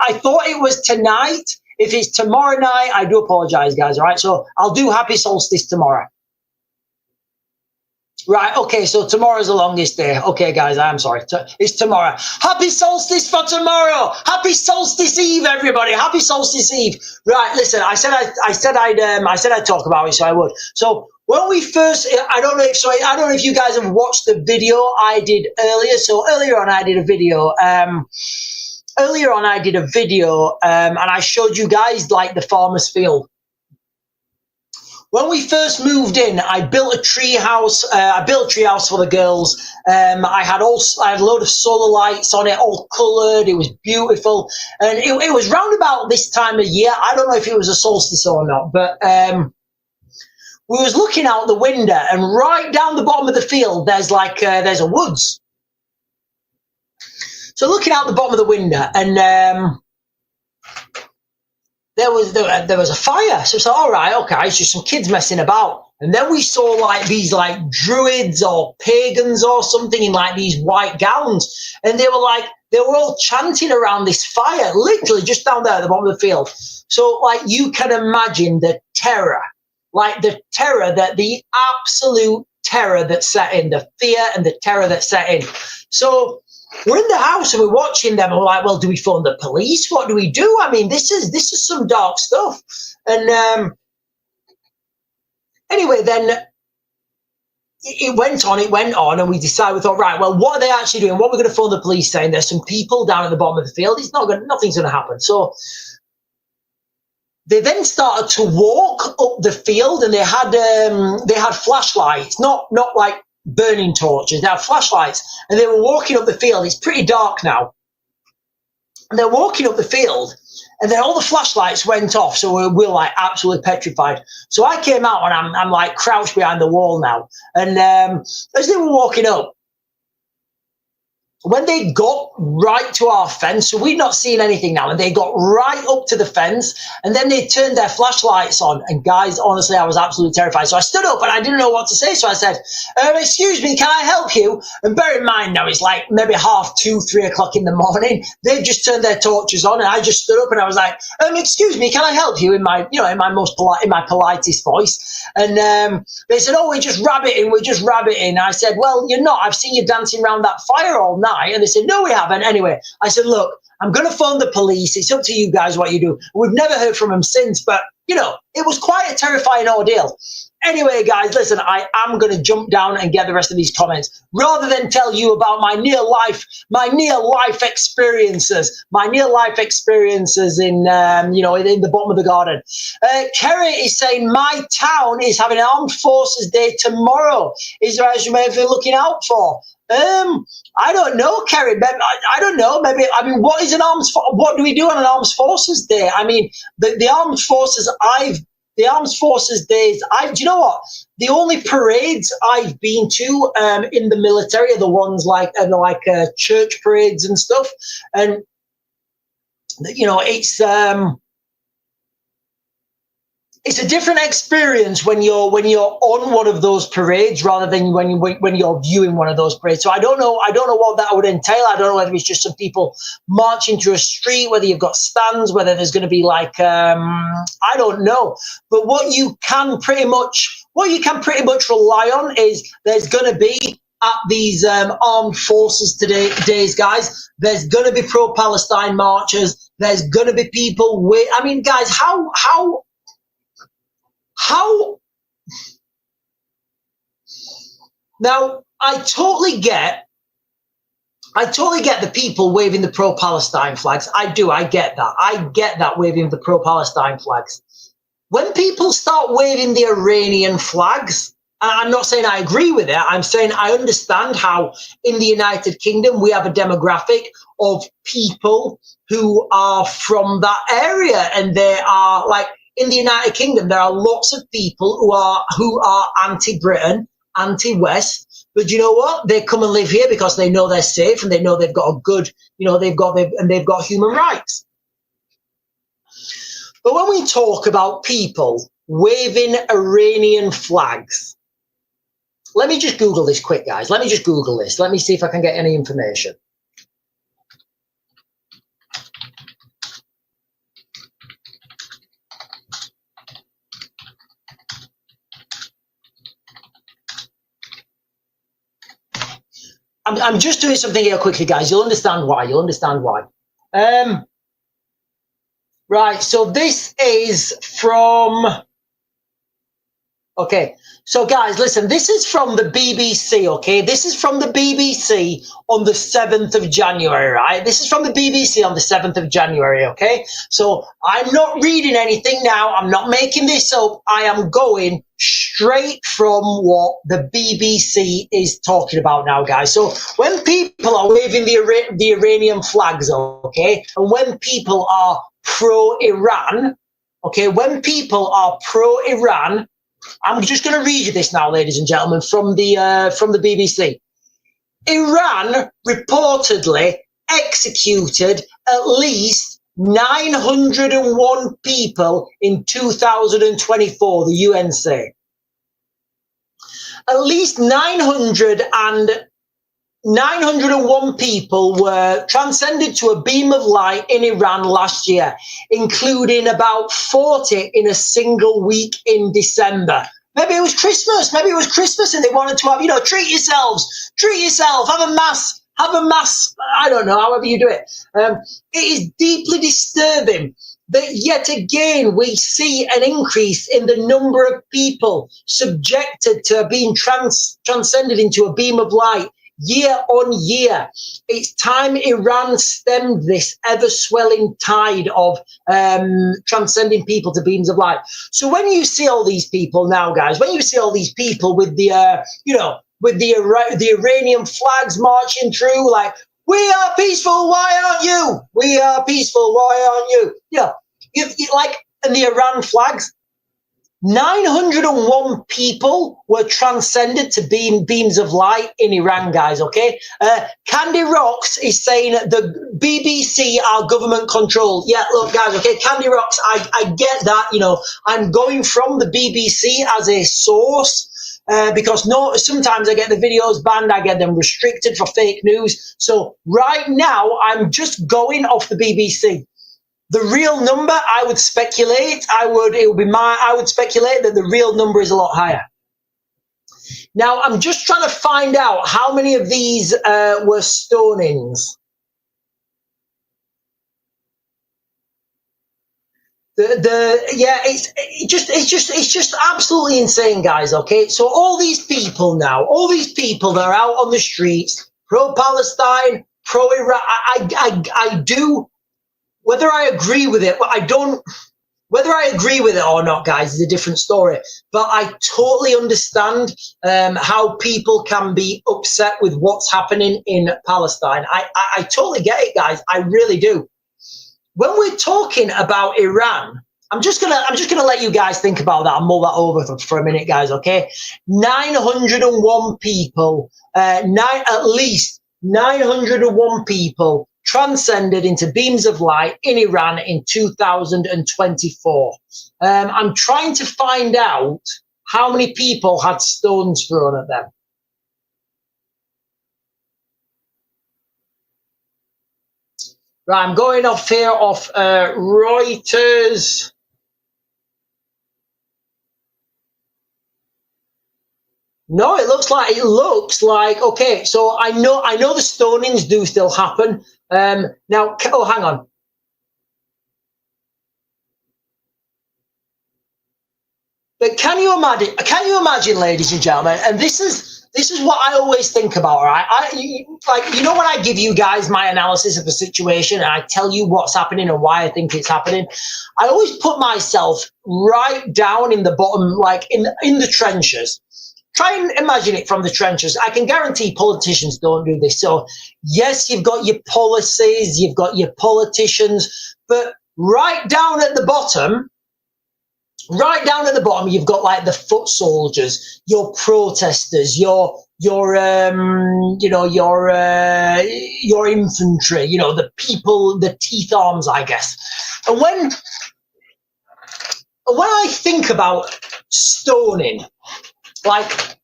I thought it was tonight. If it's tomorrow night, I do apologize, guys. All right, so I'll do happy solstice tomorrow. Right, okay, so tomorrow's the longest day. Okay, guys, I'm sorry. It's tomorrow. Happy solstice for tomorrow. Happy solstice eve, everybody. Happy solstice eve. Right, listen, I said I'd talk about it, so I would. So when we first, I don't know if you guys have watched the video I did earlier. So earlier on, I did a video. And I showed you guys like the farmer's field. When we first moved in, I built a tree house. For the girls. I had a load of solar lights on it, all coloured. It was beautiful, and it was round about this time of year. I don't know if it was a solstice or not, but we was looking out the window, and right down the bottom of the field, there's a woods. So looking out the bottom of the window, and there was a fire. So it's like, all right, okay, it's just some kids messing about. And then we saw like these like druids or pagans or something in like these white gowns, and they were all chanting around this fire, literally just down there at the bottom of the field. So like you can imagine the terror, the absolute terror that set in, the fear and the terror that set in. So we're in the house and we're watching them, and we're like, well, do we phone the police? What do we do? I mean, this is some dark stuff. And anyway, then it went on, and we thought, right, well, what are they actually doing? What we're going to phone the police saying? There's some people down at the bottom of the field. Nothing's going to happen. So they then started to walk up the field, and they had flashlights, not like burning torches. They had flashlights, and they were walking up the field. It's pretty dark now, and they're walking up the field, and then all the flashlights went off. So we're like absolutely petrified. So I came out, and I'm like crouched behind the wall now. And as they were walking up, when they got right to our fence, so we'd not seen anything now, and they got right up to the fence, and then they turned their flashlights on. And guys, honestly, I was absolutely terrified. So I stood up and I didn't know what to say. So I said, excuse me, can I help you? And bear in mind now, it's like maybe 2:30, 3 o'clock in the morning. They just turned their torches on, and I just stood up and I was like, excuse me, can I help you? In my, in my most polite, in my politest voice. And they said, oh, we're just rabbiting. I said, well, you're not. I've seen you dancing around that fire all night. And they said, no, we haven't. Anyway, I said, look, I'm going to phone the police. It's up to you guys what you do. We've never heard from them since, but, it was quite a terrifying ordeal. Anyway, guys, listen, I am going to jump down and get the rest of these comments rather than tell you about my near life experiences in, in the bottom of the garden. Kerry is saying, my town is having an Armed Forces Day tomorrow. Is there anything looking out for? I don't know, Kerry. I don't know. Maybe. I mean, what do we do on an Armed Forces Day? I mean, the Armed Forces. The Armed Forces Days. Do you know what? The only parades I've been to in the military are the ones like church parades and stuff. And it's a different experience when you're on one of those parades rather than when you're viewing one of those parades. So I don't know what that would entail. I don't know whether it's just some people marching through a street, whether you've got stands, whether there's going to be I don't know. But what you can pretty much rely on is there's going to be at these armed forces days, guys. There's going to be pro-Palestine marchers. There's going to be people I mean, guys, how now, I totally get the people waving the pro-Palestine flags. I do. I get that waving the pro-Palestine flags. When people start waving the Iranian flags, I'm not saying I agree with it. I'm saying I understand how in the United Kingdom we have a demographic of people who are from that area, and they are like, in the United Kingdom, there are lots of people who are anti-Britain, anti-West, but you know what? They come and live here because they know they're safe and they know they've got a good, they've got human rights. But when we talk about people waving Iranian flags, let me just Google this quick, guys. Let me just Google this. Let me see if I can get any information. I'm just doing something here quickly, guys. You'll understand why. Right, so this is from... Okay, so guys, listen, this is from the BBC, okay? This is from the BBC on the 7th of January, right? This is from the BBC on the 7th of January, okay? So I'm not reading anything now. I'm not making this up. I am going straight from what the BBC is talking about now, guys. So when people are waving the Iranian flags, okay, and when people are pro-Iran, okay, when people are pro-Iran, I'm just going to read you this now, ladies and gentlemen, from the BBC. Iran reportedly executed at least 901 people in 2024, the UN say. At least 901 people were transcended to a beam of light in Iran last year, including about 40 in a single week in December. Maybe it was Christmas and they wanted to have, treat yourself, have a mass, I don't know, however you do it. It is deeply disturbing that yet again we see an increase in the number of people subjected to being transcended into a beam of light year on year. It's time Iran stemmed this ever-swelling tide of transcending people to beams of light. So when you see all these people now, guys, when you see all these people with the, with the Iranian flags marching through, like, we are peaceful, why aren't you? We are peaceful, why aren't you? You like, and the Iran flags, 901 people were transcended to beams of light in Iran, guys, okay? Candy Rocks is saying the BBC are government controlled. Yeah, look, guys, okay, Candy Rocks, I get that, you know, I'm going from the BBC as a source, because sometimes I get the videos banned, I get them restricted for fake news. So right now, I'm just going off the BBC. The real number, I would speculate, I would speculate that the real number is a lot higher. Now, I'm just trying to find out how many of these were stonings. It's just absolutely insane, guys. Okay, so all these people that are out on the streets, pro-Palestine, pro-Iran, I do. Whether I agree with it, whether I agree with it or not, guys, is a different story. But I totally understand how people can be upset with what's happening in Palestine. I totally get it, guys. I really do. When we're talking about Iran, I'm just gonna let you guys think about that and mull that over for a minute, guys. Okay, 901 people, at least 901 people transcended into beams of light in Iran in 2024. I'm trying to find out how many people had stones thrown at them. Right, I'm going off here off Reuters. No, it looks like okay. So I know the stonings do still happen. Now, oh, hang on. But can you imagine, ladies and gentlemen? And this is what I always think about, right? Like, you know, when I give you guys my analysis of the situation and I tell you what's happening and why I think it's happening, I always put myself right down in the bottom, like in the trenches. Try and imagine it from the trenches. I can guarantee politicians don't do this. So yes, you've got your policies, you've got your politicians, but right down at the bottom, you've got like the foot soldiers, your protesters, your infantry, you know, the people, the teeth arms, I guess. And when I think about stoning, like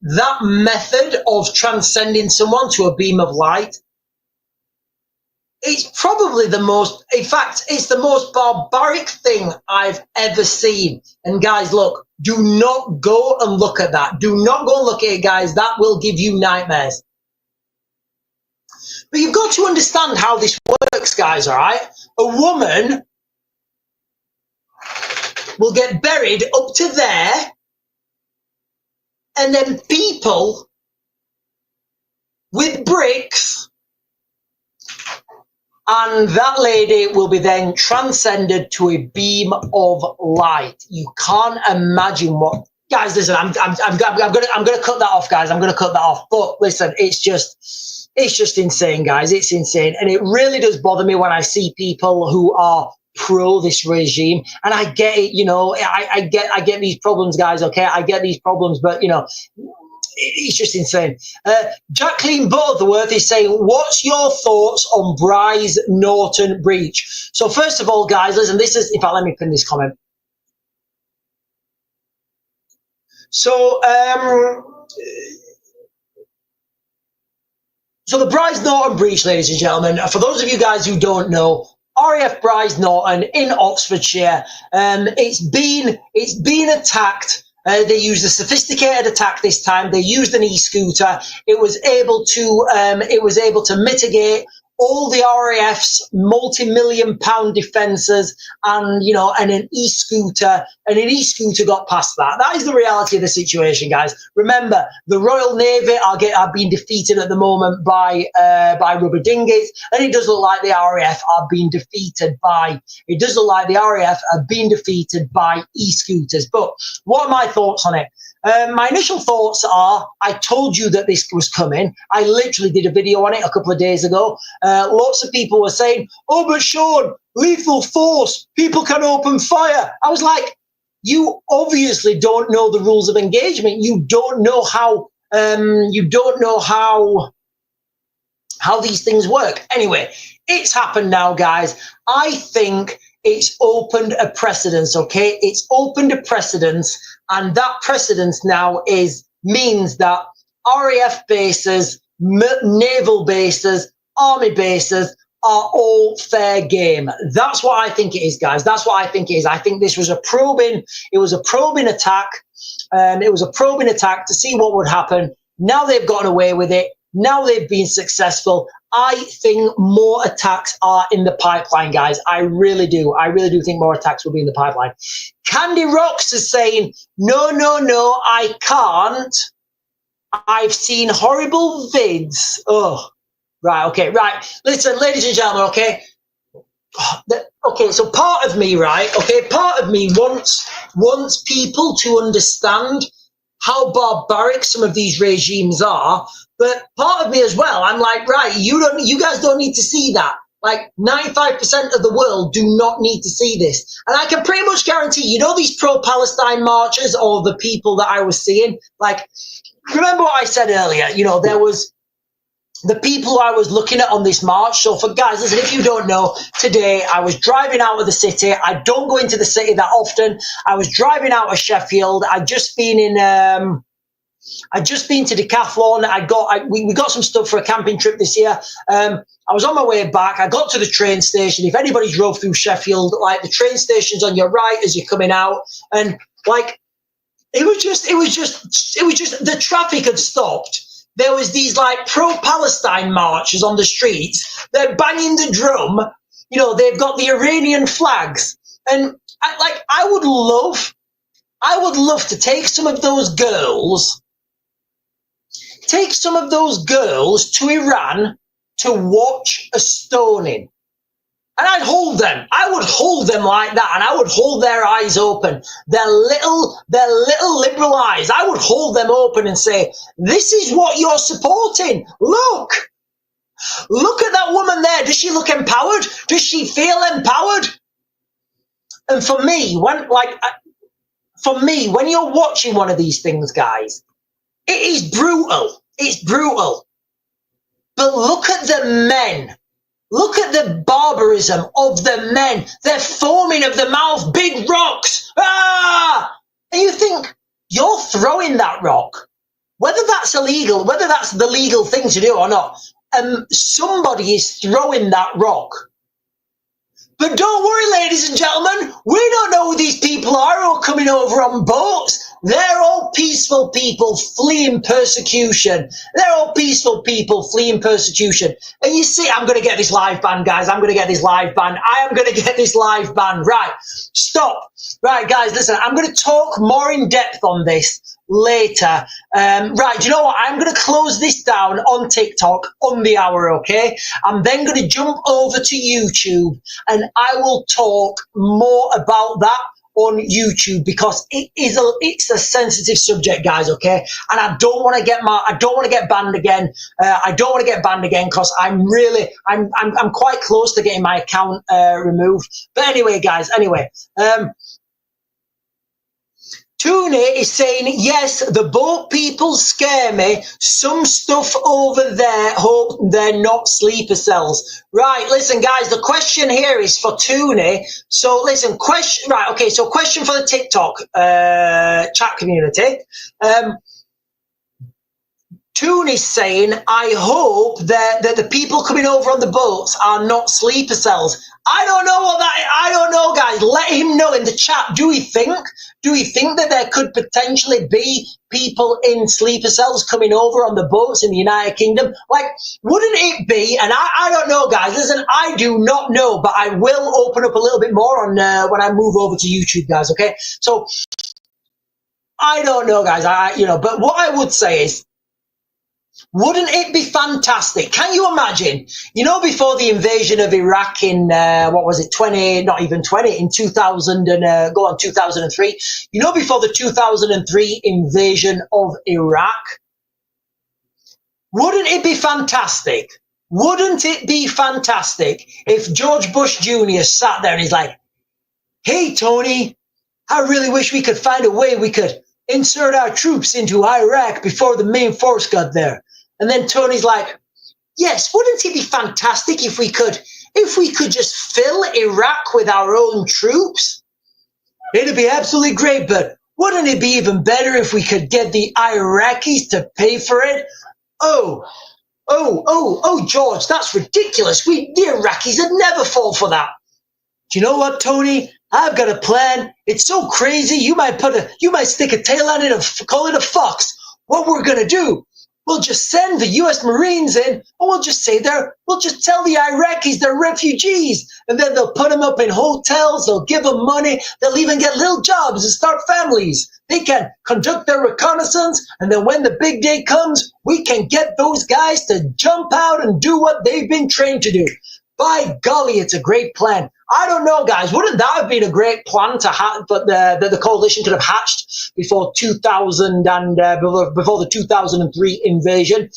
that method of transcending someone to a beam of light, it's probably it's the most barbaric thing I've ever seen. And guys, look, do not go and look at that. Do not go and look at it, guys. That will give you nightmares. But you've got to understand how this works, guys, all right? A woman will get buried up to there, and then people with bricks, and that lady will be then transcended to a beam of light. You can't imagine what, guys. Listen, I'm gonna cut that off, guys. I'm gonna cut that off. But listen, it's just insane, guys. It's insane, and it really does bother me when I see people who are pro this regime. And I get it, you know. I get these problems, guys. Okay, I get these problems, but you know, it's just insane. Jacqueline Butterworth is saying, what's your thoughts on Bryce Norton breach? So first of all, guys, listen, this is, in fact, let me pin this comment. So, so the Bryce Norton breach, ladies and gentlemen, for those of you guys who don't know, RAF Bryce Norton in Oxfordshire, it's been attacked. They used a sophisticated attack this time. They used an e-scooter. It was able to mitigate all the RAF's multi-million-pound defences, and you know, and an e-scooter got past that. That is the reality of the situation, guys. Remember, the Royal Navy are being defeated at the moment by rubber dinghies, and it does look like the RAF are being defeated by e-scooters. But what are my thoughts on it? My initial thoughts are, I told you that this was coming. I literally did a video on it a couple of days ago. Lots of people were saying, oh, but Sean, lethal force, people can open fire. I was like, you obviously don't know the rules of engagement. You don't know how these things work. Anyway, it's happened now, guys. I think it's opened a precedence, okay? It's opened a precedence, and that precedence now means that RAF bases, naval bases, army bases are all fair game. That's what I think it is, guys. That's what I think it is. I think this was a probing attack. It was a probing attack to see what would happen. Now they've gotten away with it. Now they've been successful. I think more attacks are in the pipeline, guys. I really do. I really do think more attacks will be in the pipeline. Candy Rocks is saying, no, I can't. I've seen horrible vids. Oh, right, okay, right. Listen, ladies and gentlemen, okay. Okay, so part of me, right, okay, part of me wants people to understand how barbaric some of these regimes are, but part of me as well, I'm like, right, you guys don't need to see that. Like 95% of the world do not need to see this. And I can pretty much guarantee, these pro-Palestine marchers or the people that I was seeing, like, remember what I said earlier, there was the people I was looking at on this march. So for guys, listen, if you don't know, today I was driving out of the city. I don't go into the city that often. I was driving out of Sheffield. I'd just been to Decathlon. We got some stuff for a camping trip this year. I was on my way back. I got to the train station. If anybody drove through Sheffield, like the train station's on your right as you're coming out, and like it was just the traffic had stopped. There was these like pro-Palestine marchers on the streets. They're banging the drum. They've got the Iranian flags, and I would love to take some of those girls to Iran to watch a stoning. And I'd hold them. I would hold them like that, and I would hold their eyes open. Their little liberal eyes. I would hold them open and say, this is what you're supporting. Look at that woman there. Does she look empowered? Does she feel empowered? And for me, when you're watching one of these things, guys, it is brutal. It's brutal. But look at the men. Look at the barbarism of the men. They're foaming of the mouth, big rocks. Ah! And you think, you're throwing that rock. Whether that's illegal, whether that's the legal thing to do or not, somebody is throwing that rock. But don't worry, ladies and gentlemen, we don't know who these people are who are coming over on boats. They're all peaceful people fleeing persecution. They're all peaceful people fleeing persecution. And you see, I'm going to get this live ban, guys. I'm going to get this live ban. I am going to get this live ban. Right, stop. Right, guys, listen, I'm going to talk more in depth on this later. Right, do you know what? I'm going to close this down on TikTok on the hour, okay? I'm then going to jump over to YouTube, and I will talk more about that on YouTube, because it's a sensitive subject, guys, okay? And I don't want to get banned again. I don't want to get banned again, because I'm quite close to getting my account removed. But anyway, guys, Tune is saying, yes, the boat people scare me. Some stuff over there, hope they're not sleeper cells. Right, listen, guys, the question here is for Tune. So, listen, question for the TikTok chat community. Toon is saying, I hope that the people coming over on the boats are not sleeper cells. I don't know, guys. Let him know in the chat. Do we think that there could potentially be people in sleeper cells coming over on the boats in the United Kingdom? Like, wouldn't it be? And I don't know, guys. Listen, I do not know, but I will open up a little bit more on when I move over to YouTube, guys. Okay, so I don't know, guys. But what I would say is, wouldn't it be fantastic? Can you imagine, before the invasion of Iraq in, in 2003, before the 2003 invasion of Iraq, wouldn't it be fantastic? Wouldn't it be fantastic if George Bush Jr. sat there and he's like, hey, Tony, I really wish we could find a way we could insert our troops into Iraq before the main force got there. And then Tony's like, yes, wouldn't it be fantastic if we could just fill Iraq with our own troops? It'd be absolutely great, but wouldn't it be even better if we could get the Iraqis to pay for it? Oh, George, that's ridiculous. The Iraqis would never fall for that. Do you know what, Tony? I've got a plan. It's so crazy. You might stick a tail on it and call it a fox. What we're gonna do? We'll just send the U.S. Marines in, and we'll just tell the Iraqis they're refugees, and then they'll put them up in hotels. They'll give them money. They'll even get little jobs and start families. They can conduct their reconnaissance, and then when the big day comes, we can get those guys to jump out and do what they've been trained to do. By golly, it's a great plan. I don't know, guys. Wouldn't that have been a great plan that the coalition could have hatched before 2000 and before the 2003 invasion?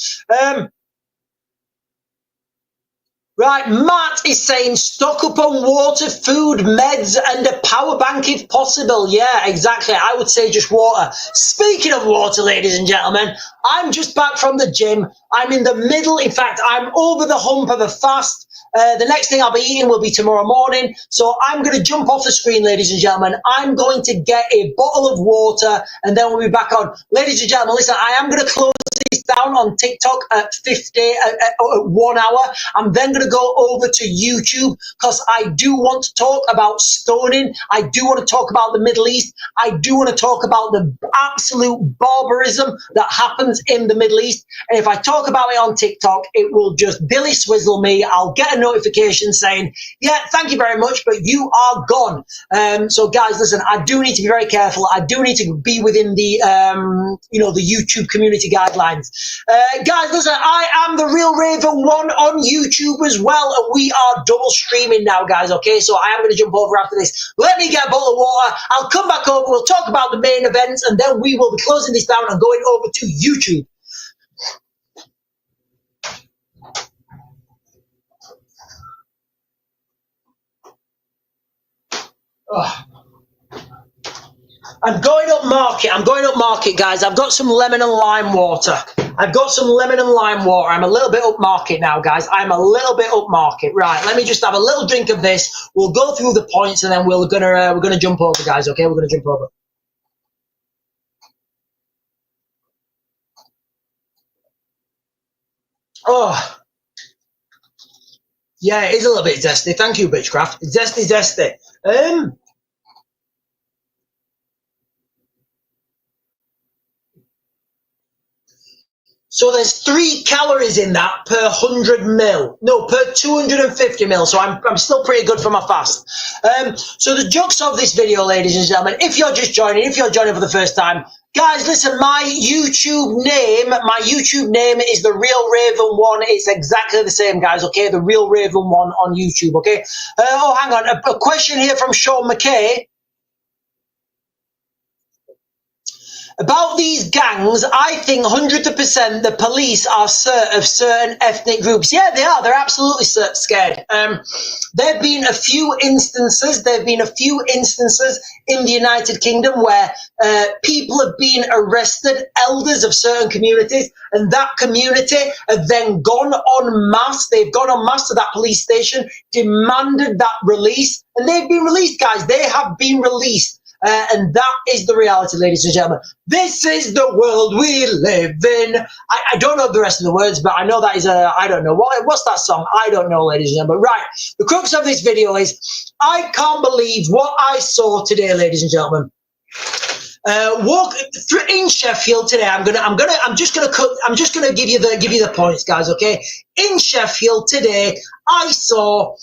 Right, Matt is saying stock up on water, food, meds, and a power bank if possible. Yeah, exactly. I would say just water. Speaking of water, ladies and gentlemen, I'm just back from the gym. I'm in the middle. In fact, I'm over the hump of a fast. The next thing I'll be eating will be tomorrow morning. So I'm going to jump off the screen, ladies and gentlemen. I'm going to get a bottle of water, and then we'll be back on. Ladies and gentlemen, listen, I am going to close this down on TikTok at 1 hour. I'm then going to go over to YouTube because I do want to talk about stoning. I do want to talk about the Middle East. I do want to talk about the absolute barbarism that happens in the Middle East. And if I talk about it on TikTok, it will just dilly swizzle me. I'll get a notification saying, yeah, thank you very much, but you are gone. So guys, listen, I do need to be very careful. I do need to be within the, the YouTube community guidelines. Guys, listen, I am the Real Raven 1 on YouTube as well, and we are double streaming now, guys, okay? So I am going to jump over after this. Let me get a bottle of water. I'll come back over. We'll talk about the main events, and then we will be closing this down and going over to YouTube. Oh. I'm going up market, guys. I've got some lemon and lime water. I'm a little bit up market now, guys. I'm a little bit up market. Right, let me just have a little drink of this. We'll go through the points, and then we're gonna jump over, guys. Okay, we're gonna jump over. Oh, yeah, it is a little bit zesty. Thank you, Bitchcraft. Zesty. So there's 3 calories in that per 100 mil. No, per 250 mil. So I'm still pretty good for my fast. So the jokes of this video, ladies and gentlemen, if you're joining for the first time, guys, listen, my YouTube name is The Real Raven 1. It's exactly the same, guys, okay? The Real Raven 1 on YouTube, okay? Hang on. A question here from Sean McKay. About these gangs, I think 100% the police are of certain ethnic groups. Yeah, they are. They're absolutely scared. There have been a few instances in the United Kingdom where people have been arrested, elders of certain communities, and that community have then gone en masse. They've gone en masse to that police station, demanded that release, and they've been released, guys. They have been released. And that is the reality, ladies and gentlemen. This is the world we live in. I don't know the rest of the words, but I know that is I don't know. What's that song? I don't know, ladies and gentlemen. Right, the crux of this video is, I can't believe what I saw today, ladies and gentlemen. Walk through in Sheffield today. I'm just gonna give you the points, guys, okay? In Sheffield today, I saw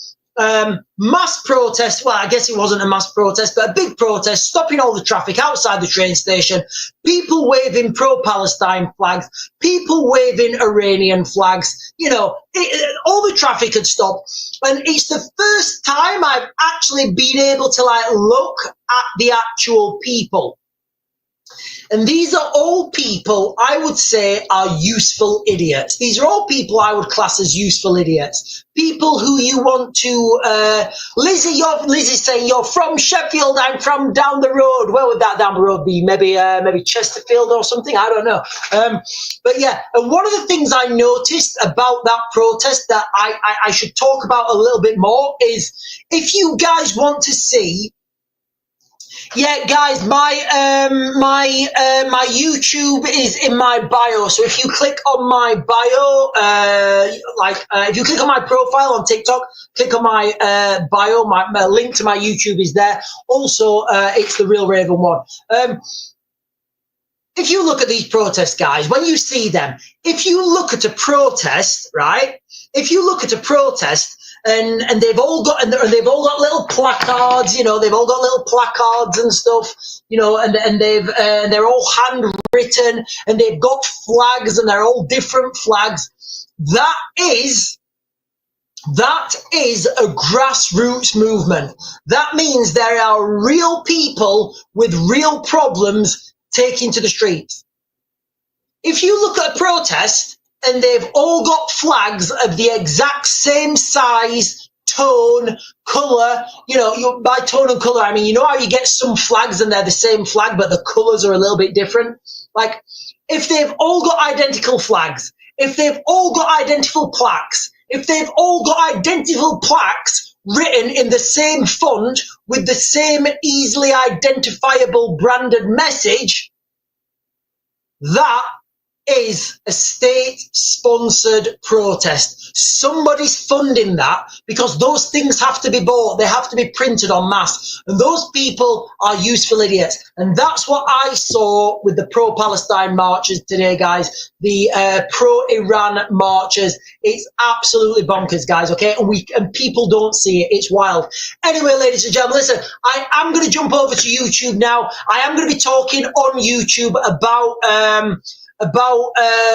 mass protest. Well, I guess it wasn't a mass protest, but a big protest, stopping all the traffic outside the train station, people waving pro-Palestine flags, people waving Iranian flags, all the traffic had stopped. And it's the first time I've actually been able to look at the actual people. And these are all people I would say are useful idiots. These are all people I would class as useful idiots. People who you want to, Lizzie's saying you're from Sheffield, I'm from down the road. Where would that down the road be? Maybe Chesterfield or something, I don't know. But yeah, and one of the things I noticed about that protest that I should talk about a little bit more is if you guys want to see. Yeah, guys, my YouTube is in my bio. So if you click on my bio, if you click on my profile on TikTok, click on my bio. My link to my YouTube is there. Also, it's the Real Raven one. If you look at these protests, guys, when you see them, if you look at a protest, right? If you look at a protest. And they've all got little placards, you know. They've all got little placards and stuff, you know. And they're all handwritten, and they've got flags, and they're all different flags. That is a grassroots movement. That means there are real people with real problems taking to the streets. If you look at a protest. And they've all got flags of the exact same size, tone, colour. You know, by tone and colour, I mean, you know how you get some flags and they're the same flag, but the colours are a little bit different? Like, if they've all got identical flags, if they've all got identical plaques, if they've all got identical plaques written in the same font with the same easily identifiable branded message, that is a state-sponsored protest. Somebody's funding that because those things have to be bought. They have to be printed en masse. And those people are useful idiots. And that's what I saw with the pro-Palestine marches today, guys. The pro-Iran marches. It's absolutely bonkers, guys, okay? And people don't see it. It's wild. Anyway, ladies and gentlemen, listen, I am going to jump over to YouTube now. I am going to be talking on YouTube about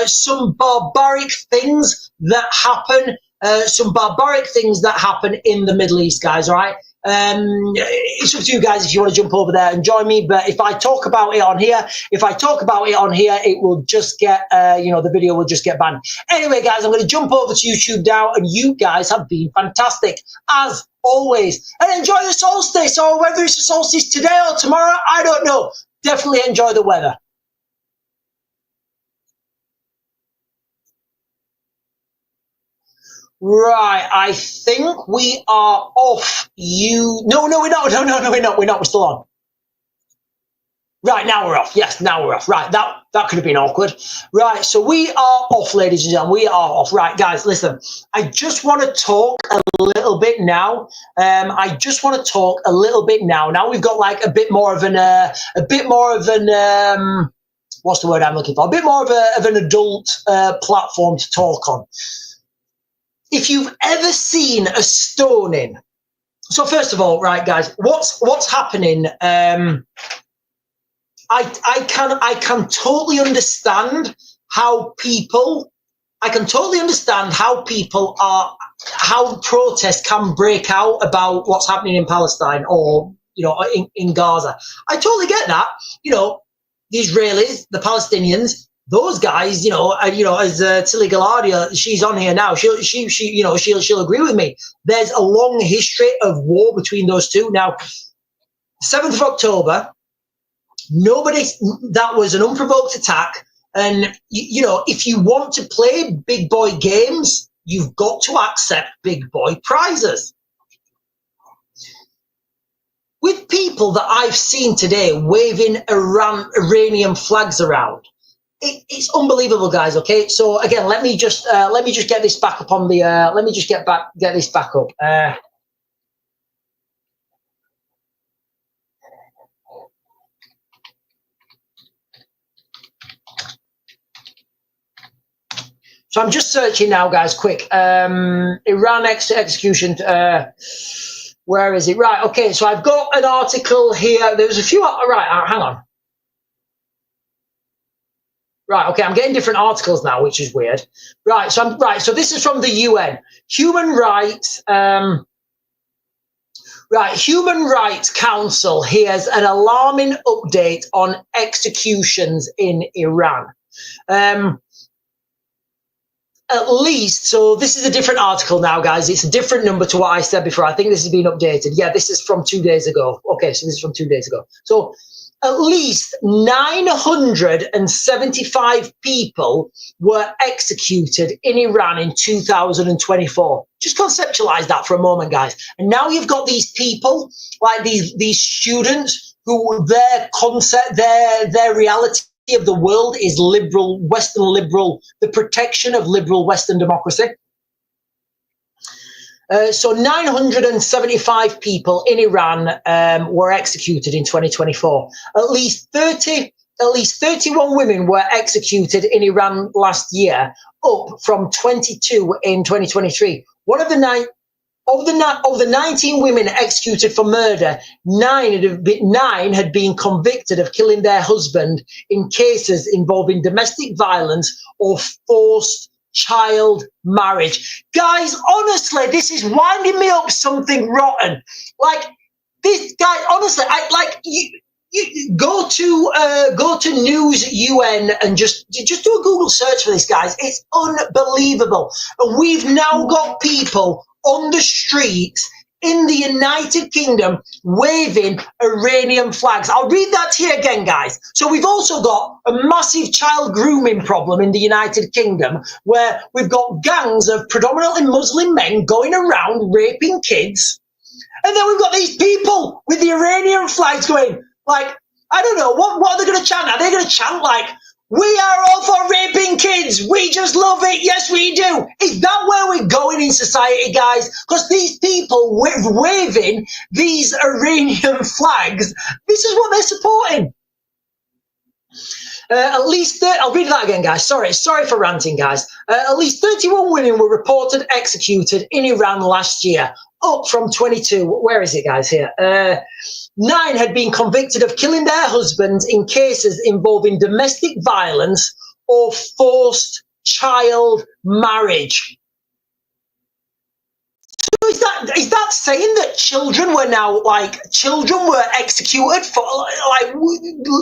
some barbaric things that happen, in the Middle East, guys, all right? It's up to you guys if you want to jump over there and join me, but if I talk about it on here, it will just get, the video will just get banned. Anyway, guys, I'm going to jump over to YouTube now, and you guys have been fantastic, as always. And enjoy the solstice, or whether it's a solstice today or tomorrow, I don't know. Definitely enjoy the weather. Right, I think we are off. No, we're not. No, we're not. We're still on. Right, now we're off. Yes, now we're off. Right, that could have been awkward. Right, so we are off, ladies and gentlemen. We are off. Right, guys, listen. I just want to talk a little bit now. Now we've got like a bit more of an what's the word I'm looking for? A bit more of an adult platform to talk on. If you've ever seen a stoning, so first of all, right, guys, what's happening? I can totally understand how people how protests can break out about what's happening in Palestine or in Gaza. I totally get that. The Israelis, the Palestinians. Those guys, as Tilly Galladia, she's on here now. She'll agree with me. There's a long history of war between those two. Now, 7th of October, that was an unprovoked attack. And, if you want to play big boy games, you've got to accept big boy prizes. With people that I've seen today waving Iranian flags around, it's unbelievable, guys. Okay, so again, let me just get this back up on the. Let me just get this back up. So I'm just searching now, guys. Quick, Iran execution. Where is it? Right. Okay. So I've got an article here. There's a few. Right. Hang on. Right, okay, I'm getting different articles now, which is weird. Right, so this is from the UN. Human rights Right, Human Rights Council hears an alarming update on executions in Iran. At least, so this is a different article now, guys. It's a different number to what I said before. I think this has been updated. Yeah, this is from 2 days ago. Okay, so this is from 2 days ago. So at least 975 people were executed in Iran in 2024. Just conceptualize that for a moment, guys. And now you've got these people, like these students, who their concept, their reality of the world is liberal, Western liberal, the protection of liberal Western democracy. So 975 people in Iran were executed in 2024. At least 31 women were executed in Iran last year, up from 22 in 2023. One of the 19 women executed for murder, nine had been convicted of killing their husband in cases involving domestic violence or forced child marriage. Guys, honestly, this is winding me up something rotten. Like, this guy, honestly, you go to News UN and just do a Google search for this, guys. It's unbelievable. And we've now got people on the streets in the United Kingdom waving Iranian flags. I'll read that to you again, guys. So we've also got a massive child grooming problem in the United Kingdom, where we've got gangs of predominantly Muslim men going around raping kids. And then we've got these people with the Iranian flags going, like, I don't know, what are they going to chant? Are they going to chant like, "We are all for raping kids. We just love it. Yes, we do"? Is that where we're going in society, guys? Because these people waving these Iranian flags, this is what they're supporting. At least, I'll read that again, guys. Sorry for ranting, guys. At least 31 women were reported executed in Iran last year, up from 22. Where is it, guys? Here. 9 had been convicted of killing their husbands in cases involving domestic violence or forced child marriage. So is that saying that children were executed for, like,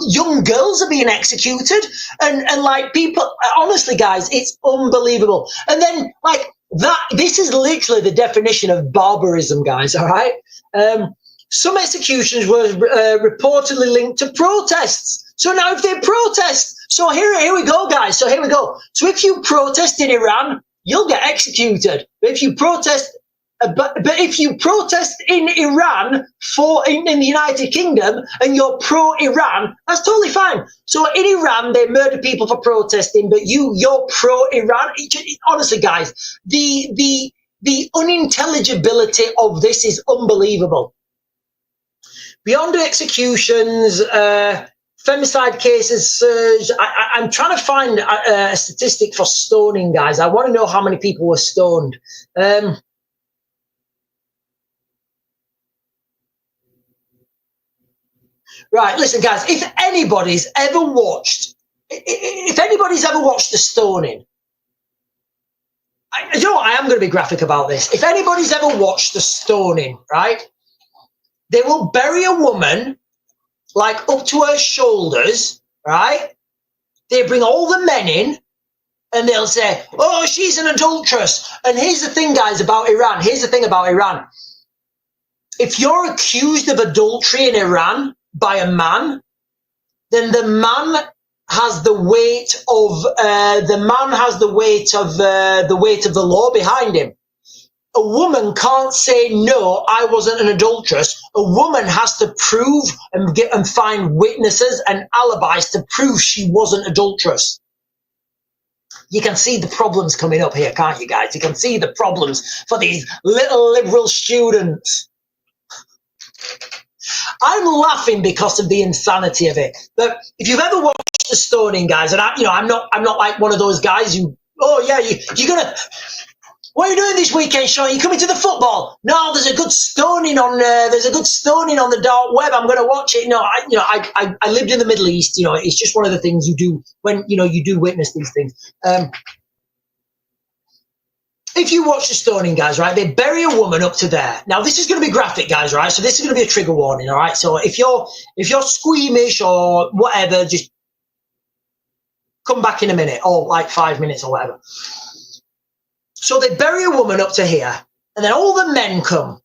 young girls are being executed, and like, people, honestly, guys, it's unbelievable. And then, like, this is literally the definition of barbarism, guys. All right. Some executions were reportedly linked to protests. So now if they protest, so here we go, guys. So here we go. So if you protest in Iran, you'll get executed. But if you protest, but if you protest in Iran in the United Kingdom and you're pro-Iran, that's totally fine. So in Iran, they murder people for protesting, but you're pro-Iran. Honestly, guys, the unintelligibility of this is unbelievable. Beyond executions, femicide cases surged. I'm trying to find a statistic for stoning, guys. I want to know how many people were stoned. Right, listen, guys, if anybody's ever watched the stoning, you know what, I am going to be graphic about this. If anybody's ever watched the stoning, right, they will bury a woman, like, up to her shoulders, right? They bring all the men in, and they'll say, "Oh, she's an adulteress." And here's the thing, guys, about Iran. Here's the thing about Iran. If you're accused of adultery in Iran by a man, then the man has the weight of the weight of the law behind him. A woman can't say, "No, I wasn't an adulteress." A woman has to prove and find witnesses and alibis to prove she wasn't adulteress. You can see the problems coming up here, can't you, guys? You can see the problems for these little liberal students. I'm laughing because of the insanity of it. But if you've ever watched the stoning, guys, and I'm not like one of those guys who, "Oh yeah, you're gonna, what are you doing this weekend, Sean? You coming to the football?" "No, there's a good stoning on the dark web. I'm going to watch it." No, I lived in the Middle East. It's just one of the things you do when you do witness these things. if you watch the stoning, guys, right, they bury a woman up to there. Now, this is going to be graphic, guys, right? So this is going to be a trigger warning, all right? So if you're squeamish or whatever, just come back in a minute or like 5 minutes or whatever. So they bury a woman up to here, and then all the men come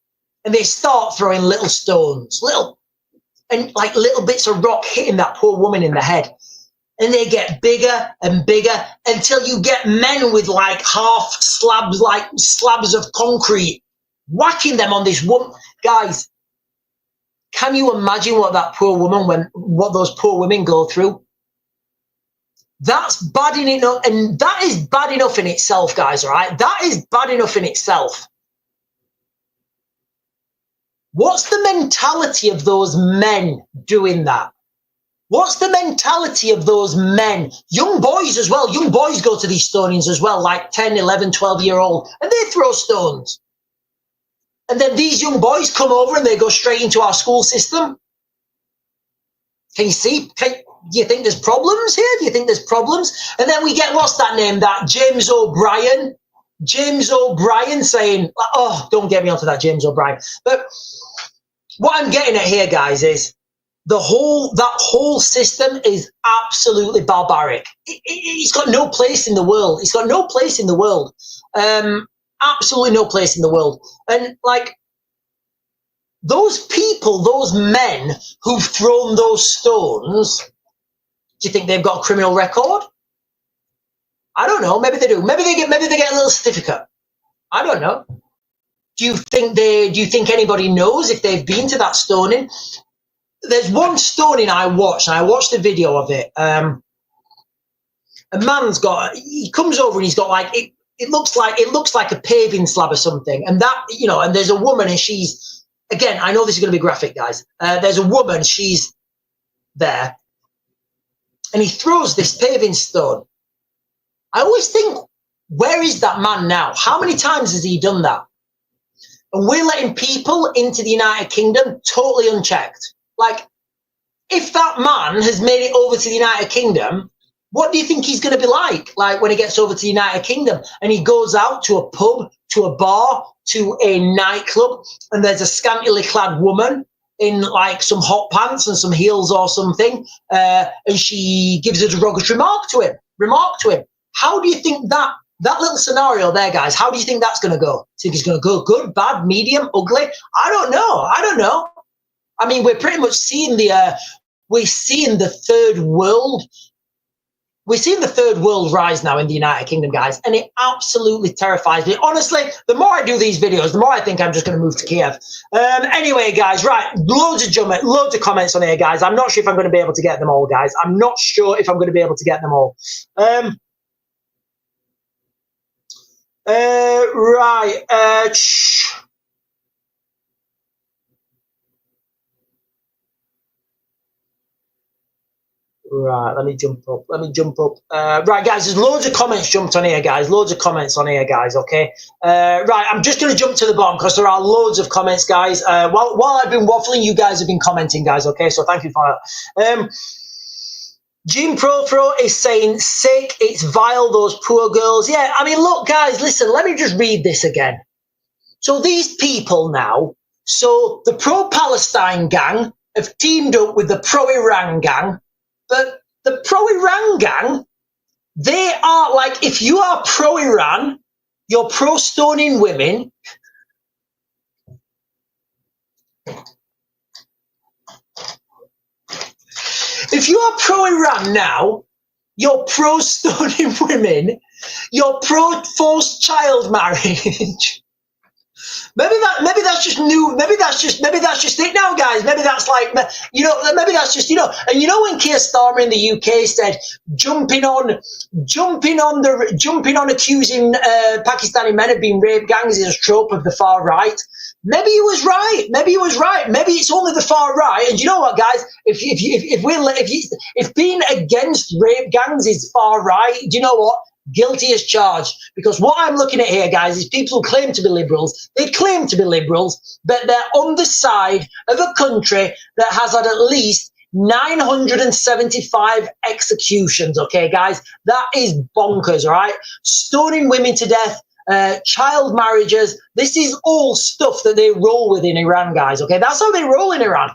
and they start throwing little stones, little bits of rock hitting that poor woman in the head. And they get bigger and bigger until you get men with like slabs of concrete whacking them on this woman. Guys, can you imagine what that poor woman, what those poor women go through? That's bad enough, and that is bad enough in itself, guys, all right? That is bad enough in itself. What's the mentality of those men doing that? What's the mentality of those men? Young boys as well. Young boys go to these stonings as well, like 10, 11, 12-year-old, and they throw stones. And then these young boys come over and they go straight into our school system. Can you see? Do you think there's problems here? Do you think there's problems? And then we get, what's that name? That James O'Brien. James O'Brien saying, oh, don't get me onto that James O'Brien. But what I'm getting at here, guys, is that whole system is absolutely barbaric. It's got no place in the world. It's got no place in the world. Absolutely no place in the world. And like those people, those men who've thrown those stones, do you think they've got a criminal record? I don't know. Maybe they do. Maybe they get a little certificate. I don't know. Do you think anybody knows if they've been to that stoning? There's one stoning I watched, and I watched the video of it. A man's he comes over and he's got like it looks like a paving slab or something, and that, you know, and there's a woman, and she's, again, I know this is going to be graphic, guys. There's a woman, she's there, and he throws this paving stone. I always think, where is that man now? How many times has he done that? And we're letting people into the United Kingdom totally unchecked. Like, if that man has made it over to the United Kingdom, what do you think he's going to be like when he gets over to the United Kingdom and he goes out to a pub, to a bar, to a nightclub, and there's a scantily clad woman in like some hot pants and some heels or something, and she gives a derogatory remark to him. How do you think that little scenario there, guys, how do you think that's going to go? Think it's going to go good, bad, medium, ugly? I don't know. I mean, we're pretty much seeing the third world. We're seeing the third world rise now in the United Kingdom, guys, and it absolutely terrifies me. Honestly, the more I do these videos, the more I think I'm just going to move to Kiev. Anyway, guys, right, loads of comments on here, guys. I'm not sure if I'm going to be able to get them all, guys. I'm not sure if I'm going to be able to get them all. Right, let me jump up. Right, guys, there's loads of comments jumped on here, guys. Okay. Right, I'm just going to jump to the bottom because there are loads of comments, guys. While I've been waffling, you guys have been commenting, guys, okay? So thank you for that. Jim Profro is saying, sick, it's vile, those poor girls. Yeah, I mean, look, guys, listen, let me just read this again. So these people now, so the pro-Palestine gang have teamed up with the pro-Iran gang, but the pro-Iran gang, they are like, if you are pro-Iran, you're pro-stoning women. If you are pro-Iran now, you're pro-stoning women, you're pro-forced child marriage. Maybe that's just new. Maybe that's just it now, guys. Maybe that's like, you know, maybe that's just, you know, and you know when Keir Starmer in the UK said jumping on accusing Pakistani men of being rape gangs is a trope of the far right. Maybe he was right. Maybe it's only the far right. And you know what, guys? If being against rape gangs is far right, do you know what? Guilty as charged. Because what I'm looking at here, guys, is people who claim to be liberals. They claim to be liberals, but they're on the side of a country that has had at least 975 executions. Okay, guys, that is bonkers. All right, stoning women to death. child marriages. This is all stuff that they roll with in Iran, guys. Okay, that's how they roll in Iran.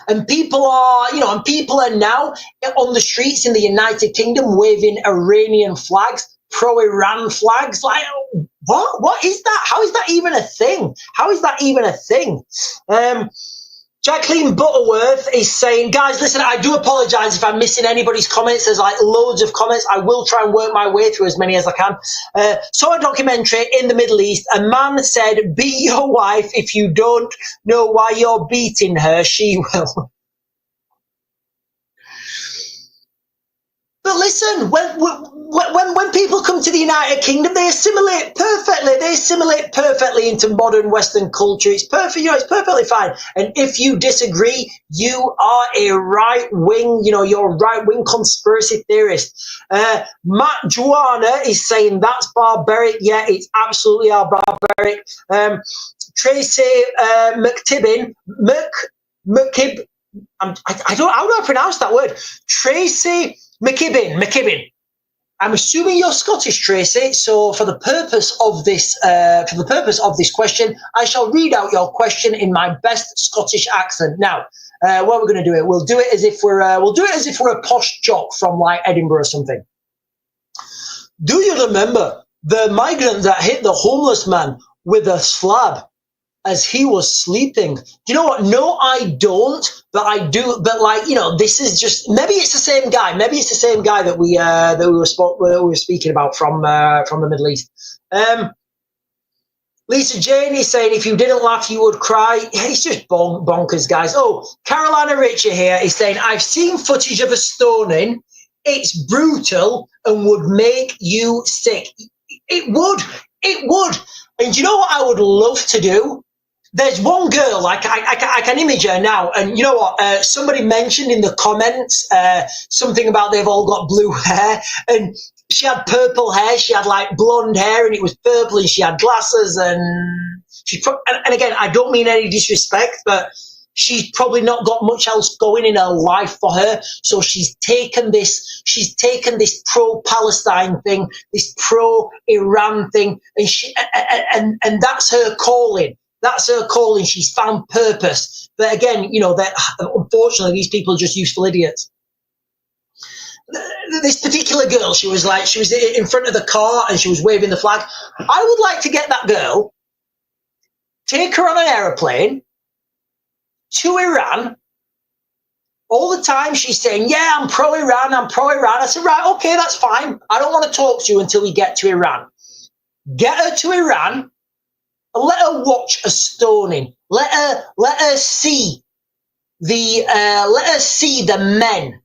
And people are, and people are now on the streets in the United Kingdom waving Iranian flags, pro-Iran flags. Like, what? What is that? How is that even a thing? How is that even a thing? Jacqueline Butterworth is saying, guys, listen, I do apologize if I'm missing anybody's comments. There's like loads of comments. I will try and work my way through as many as I can. Saw a documentary in the Middle East. A man said, beat your wife. If you don't know why you're beating her, she will. But listen, when people come to the United Kingdom, they assimilate perfectly. They assimilate perfectly into modern Western culture. It's perfect, it's perfectly fine. And if you disagree, you are a right-wing, you're a right-wing conspiracy theorist. Matt Juana is saying that's barbaric. Yeah, it's absolutely barbaric. Tracy McTibbin, McKib, how do I pronounce that word? Tracy McKibbin. I'm assuming you're Scottish, Tracy. So for the purpose of this question, I shall read out your question in my best Scottish accent. Now, what we're going to do it. We'll do it as if we're a posh jock from like Edinburgh or something. Do you remember the migrant that hit the homeless man with a slab as he was sleeping? Do you know what? No, I don't, but I do. But this is just, maybe it's the same guy. Maybe it's the same guy that we were speaking about from the Middle East. Lisa Jane is saying, if you didn't laugh, you would cry. It's just bonkers, guys. Oh, Carolina Richard here is saying, I've seen footage of a stoning. It's brutal and would make you sick. It would. And you know what I would love to do? There's one girl, I can image her now, and you know what? Somebody mentioned in the comments something about they've all got blue hair, and she had purple hair, she had like blonde hair, and it was purple, and she had glasses, and and again, I don't mean any disrespect, but she's probably not got much else going in her life for her, so she's taken this pro-Palestine thing, this pro-Iran thing, and that's her calling. That's her calling. She's found purpose. But again, that unfortunately these people are just useful idiots. This particular girl, she was in front of the car and she was waving the flag. I would like to get that girl, take her on an aeroplane to Iran. All the time she's saying, yeah, I'm pro-Iran, I'm pro-Iran. I said, right, okay, that's fine. I don't want to talk to you until we get to Iran. Get her to Iran. Let her watch a stoning. Let her see the men,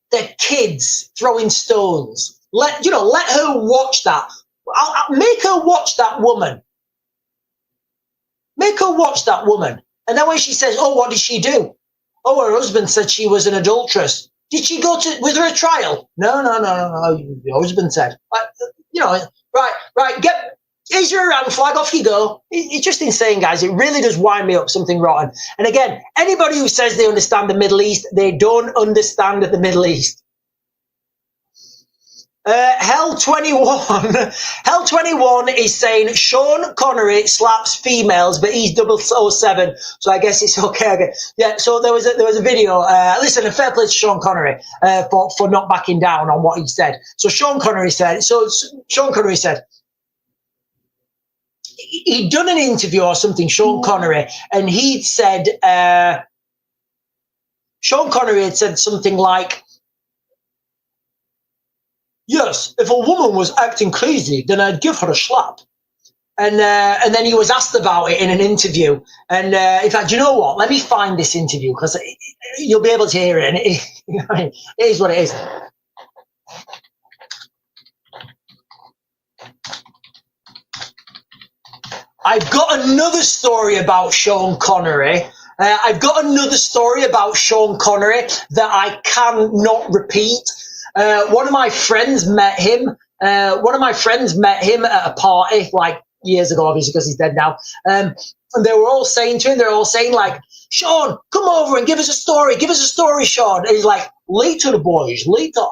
the kids throwing stones. Let her watch that. I'll make her watch that woman. Make her watch that woman. And then when she says, "Oh, what did she do?" "Oh, her husband said she was an adulteress." "Did she go to? Was there a trial?" No. Your husband said. Right. Here's your Iran flag, off you go. It's just insane, guys. It really does wind me up something rotten. And again, anybody who says they understand the Middle East, they don't understand the Middle East. Hell 21 is saying Sean Connery slaps females, but he's 007, so I guess it's okay. Yeah, so there was a video. Listen, a fair play to Sean Connery for not backing down on what he said. So Sean Connery said he'd done an interview or something, Sean Connery, and he'd said, Sean Connery had said something like, "Yes, if a woman was acting crazy, then I'd give her a slap." And then he was asked about it in an interview. And in fact, you know what? Let me find this interview because you'll be able to hear it. And it is what it is. I've got another story about Sean Connery. That I cannot repeat. One of my friends met him. At a party like years ago, obviously, because he's dead now. And they were all saying to him, like, "Sean, come over and give us a story. Give us a story, Sean." And he's like, "Later, boys, later."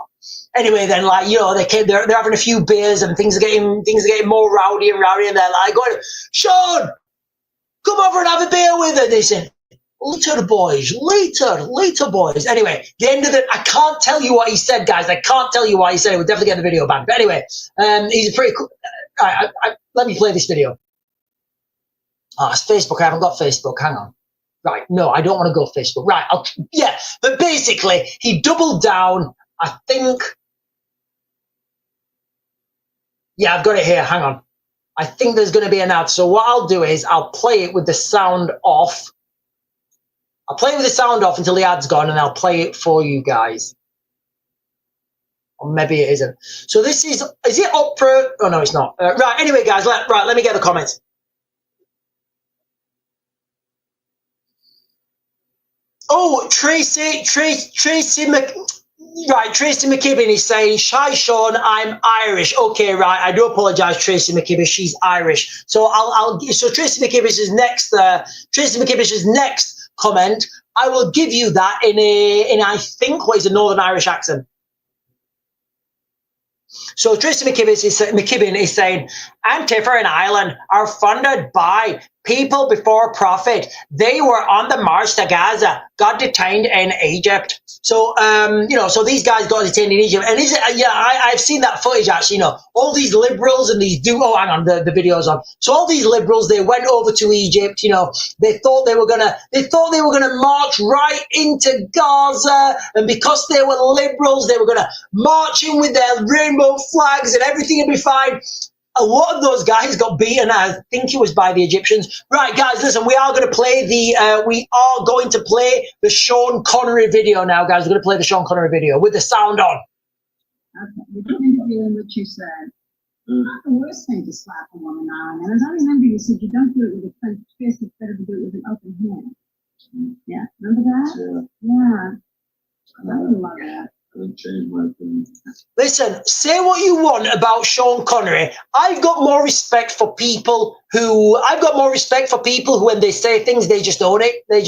Anyway, then, like, you know, they're having a few beers and things are getting more rowdy and rowdy, and they're like going, Sean, come over and have a beer with her. They said, later, boys, later, boys. Anyway, the end of it, I can't tell you what he said, guys. I can't tell you what he said. It would definitely get the video banned. But anyway, he's a pretty cool. Let me play this video. Oh, it's Facebook. I haven't got Facebook. Hang on. Right. No, I don't want to go Facebook. Right. Yeah. But basically, he doubled down. I think. Yeah, I've got it here. Hang on. I think there's going to be an ad. So what I'll do is I'll play it with the sound off. I'll play it with the sound off until the ad's gone, and I'll play it for you guys. Or maybe it isn't. So this is it opera? Oh, no, it's not. Right. Anyway, guys, let me get the comments. Oh, Tracy McKibben is saying, "Hi, Sean, I'm Irish." Okay, right. I do apologise, Tracy McKibben. She's Irish. So so Tracy McKibben's next. Tracy McKibben's next comment. I will give you that in I think what is a Northern Irish accent. So Tracy McKibben is saying, Antifa in Ireland are funded by people before profit. They were on the march to Gaza, got detained in Egypt. So, you know, so these guys got detained in Egypt. And is it, yeah, I've seen that footage actually, you know, all these liberals and these oh, hang on, the video's on. So all these liberals, they went over to Egypt, you know, they thought they were gonna march right into Gaza. And because they were liberals, they were gonna march in with their rainbow flags and everything would be fine. A lot of those guys got beaten. I think it was by the Egyptians. Right, guys, listen, we are going to play the Sean Connery video now, guys. We're going to play the Sean Connery video with the sound on. Okay, we did an interview in which you said, not the worst thing to slap a woman on. And as I remember, you said you don't do it with a clenched fist, it's better to do it with an open hand. Yeah, remember that? Yeah. I would love that. Listen, say what you want about Sean Connery. I've got more respect for people who when they say things, they just own it. They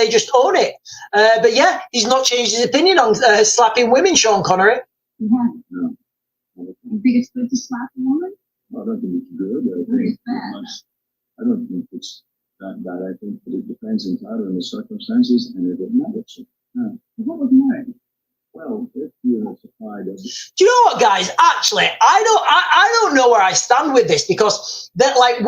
just own it. But yeah, he's not changed his opinion on slapping women, Sean Connery. Yeah. No. You think it's good to slap a woman? Well, I don't think it's good. I don't think it's that bad. I think that it depends entirely on the circumstances and if it matters. What was married? Well, if you're supplied as... Do you know what, guys? Actually, I don't know where I stand with this, because that, like,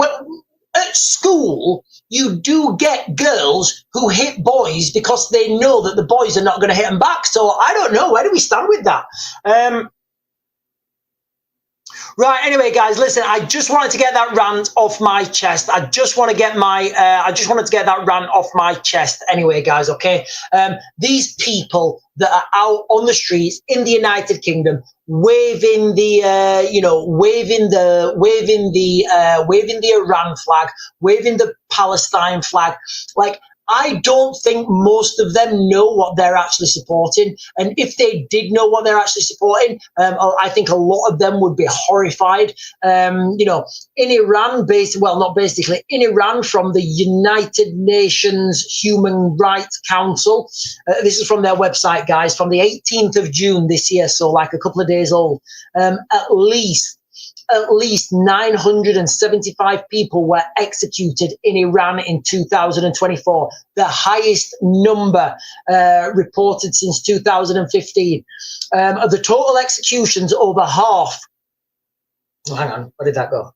at school you do get girls who hit boys because they know that the boys are not going to hit them back. So I don't know, where do we stand with that? Right, anyway, guys, listen, I just wanted to get that rant off my chest. I just wanted to get that rant off my chest anyway, guys, okay? These people that are out on the streets in the United Kingdom waving the Iran flag, waving the Palestine flag, like, I don't think most of them know what they're actually supporting. And if they did know what they're actually supporting, I think a lot of them would be horrified. In Iran, in Iran, from the United Nations Human Rights Council, this is from their website, guys, from the 18th of June this year, so like a couple of days old, at least 975 people were executed in Iran in 2024, the highest number reported since 2015. Of the total executions, over half. Oh, hang on, where did that go?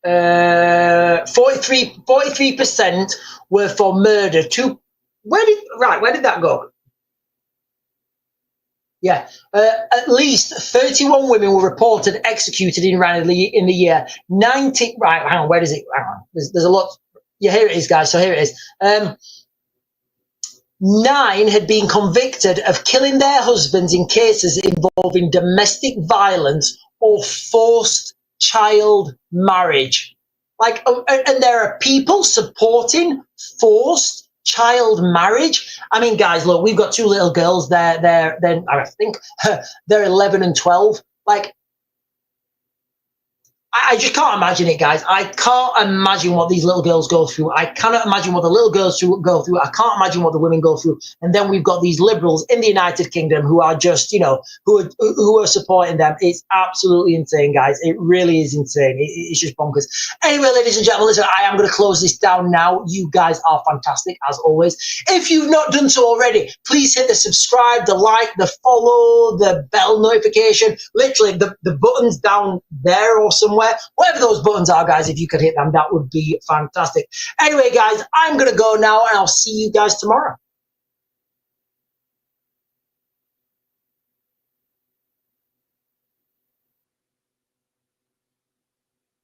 43% were for murder. Where did that go? Yeah, at least 31 women were reported executed in Iran in the year. 90. Right, hang on. Where is it? Hang on. There's a lot. Yeah, here it is, guys. So here it is. 9 had been convicted of killing their husbands in cases involving domestic violence or forced child marriage. Like, and there are people supporting forced child marriage. I mean, guys, look, we've got 2 little girls. They're I think they're 11 and 12. Like, I just can't imagine it, guys. I can't imagine what these little girls go through. I cannot imagine what the little girls go through. I can't imagine what the women go through. And then we've got these liberals in the United Kingdom who are just, you know, who are supporting them. It's absolutely insane, guys. It really is insane. It's just bonkers. Anyway, ladies and gentlemen, listen, I am going to close this down now. You guys are fantastic, as always. If you've not done so already, please hit the subscribe, the like, the follow, the bell notification, literally the buttons down there or somewhere. Whatever those buttons are, guys, if you could hit them, that would be fantastic. Anyway, guys, I'm going to go now, and I'll see you guys tomorrow.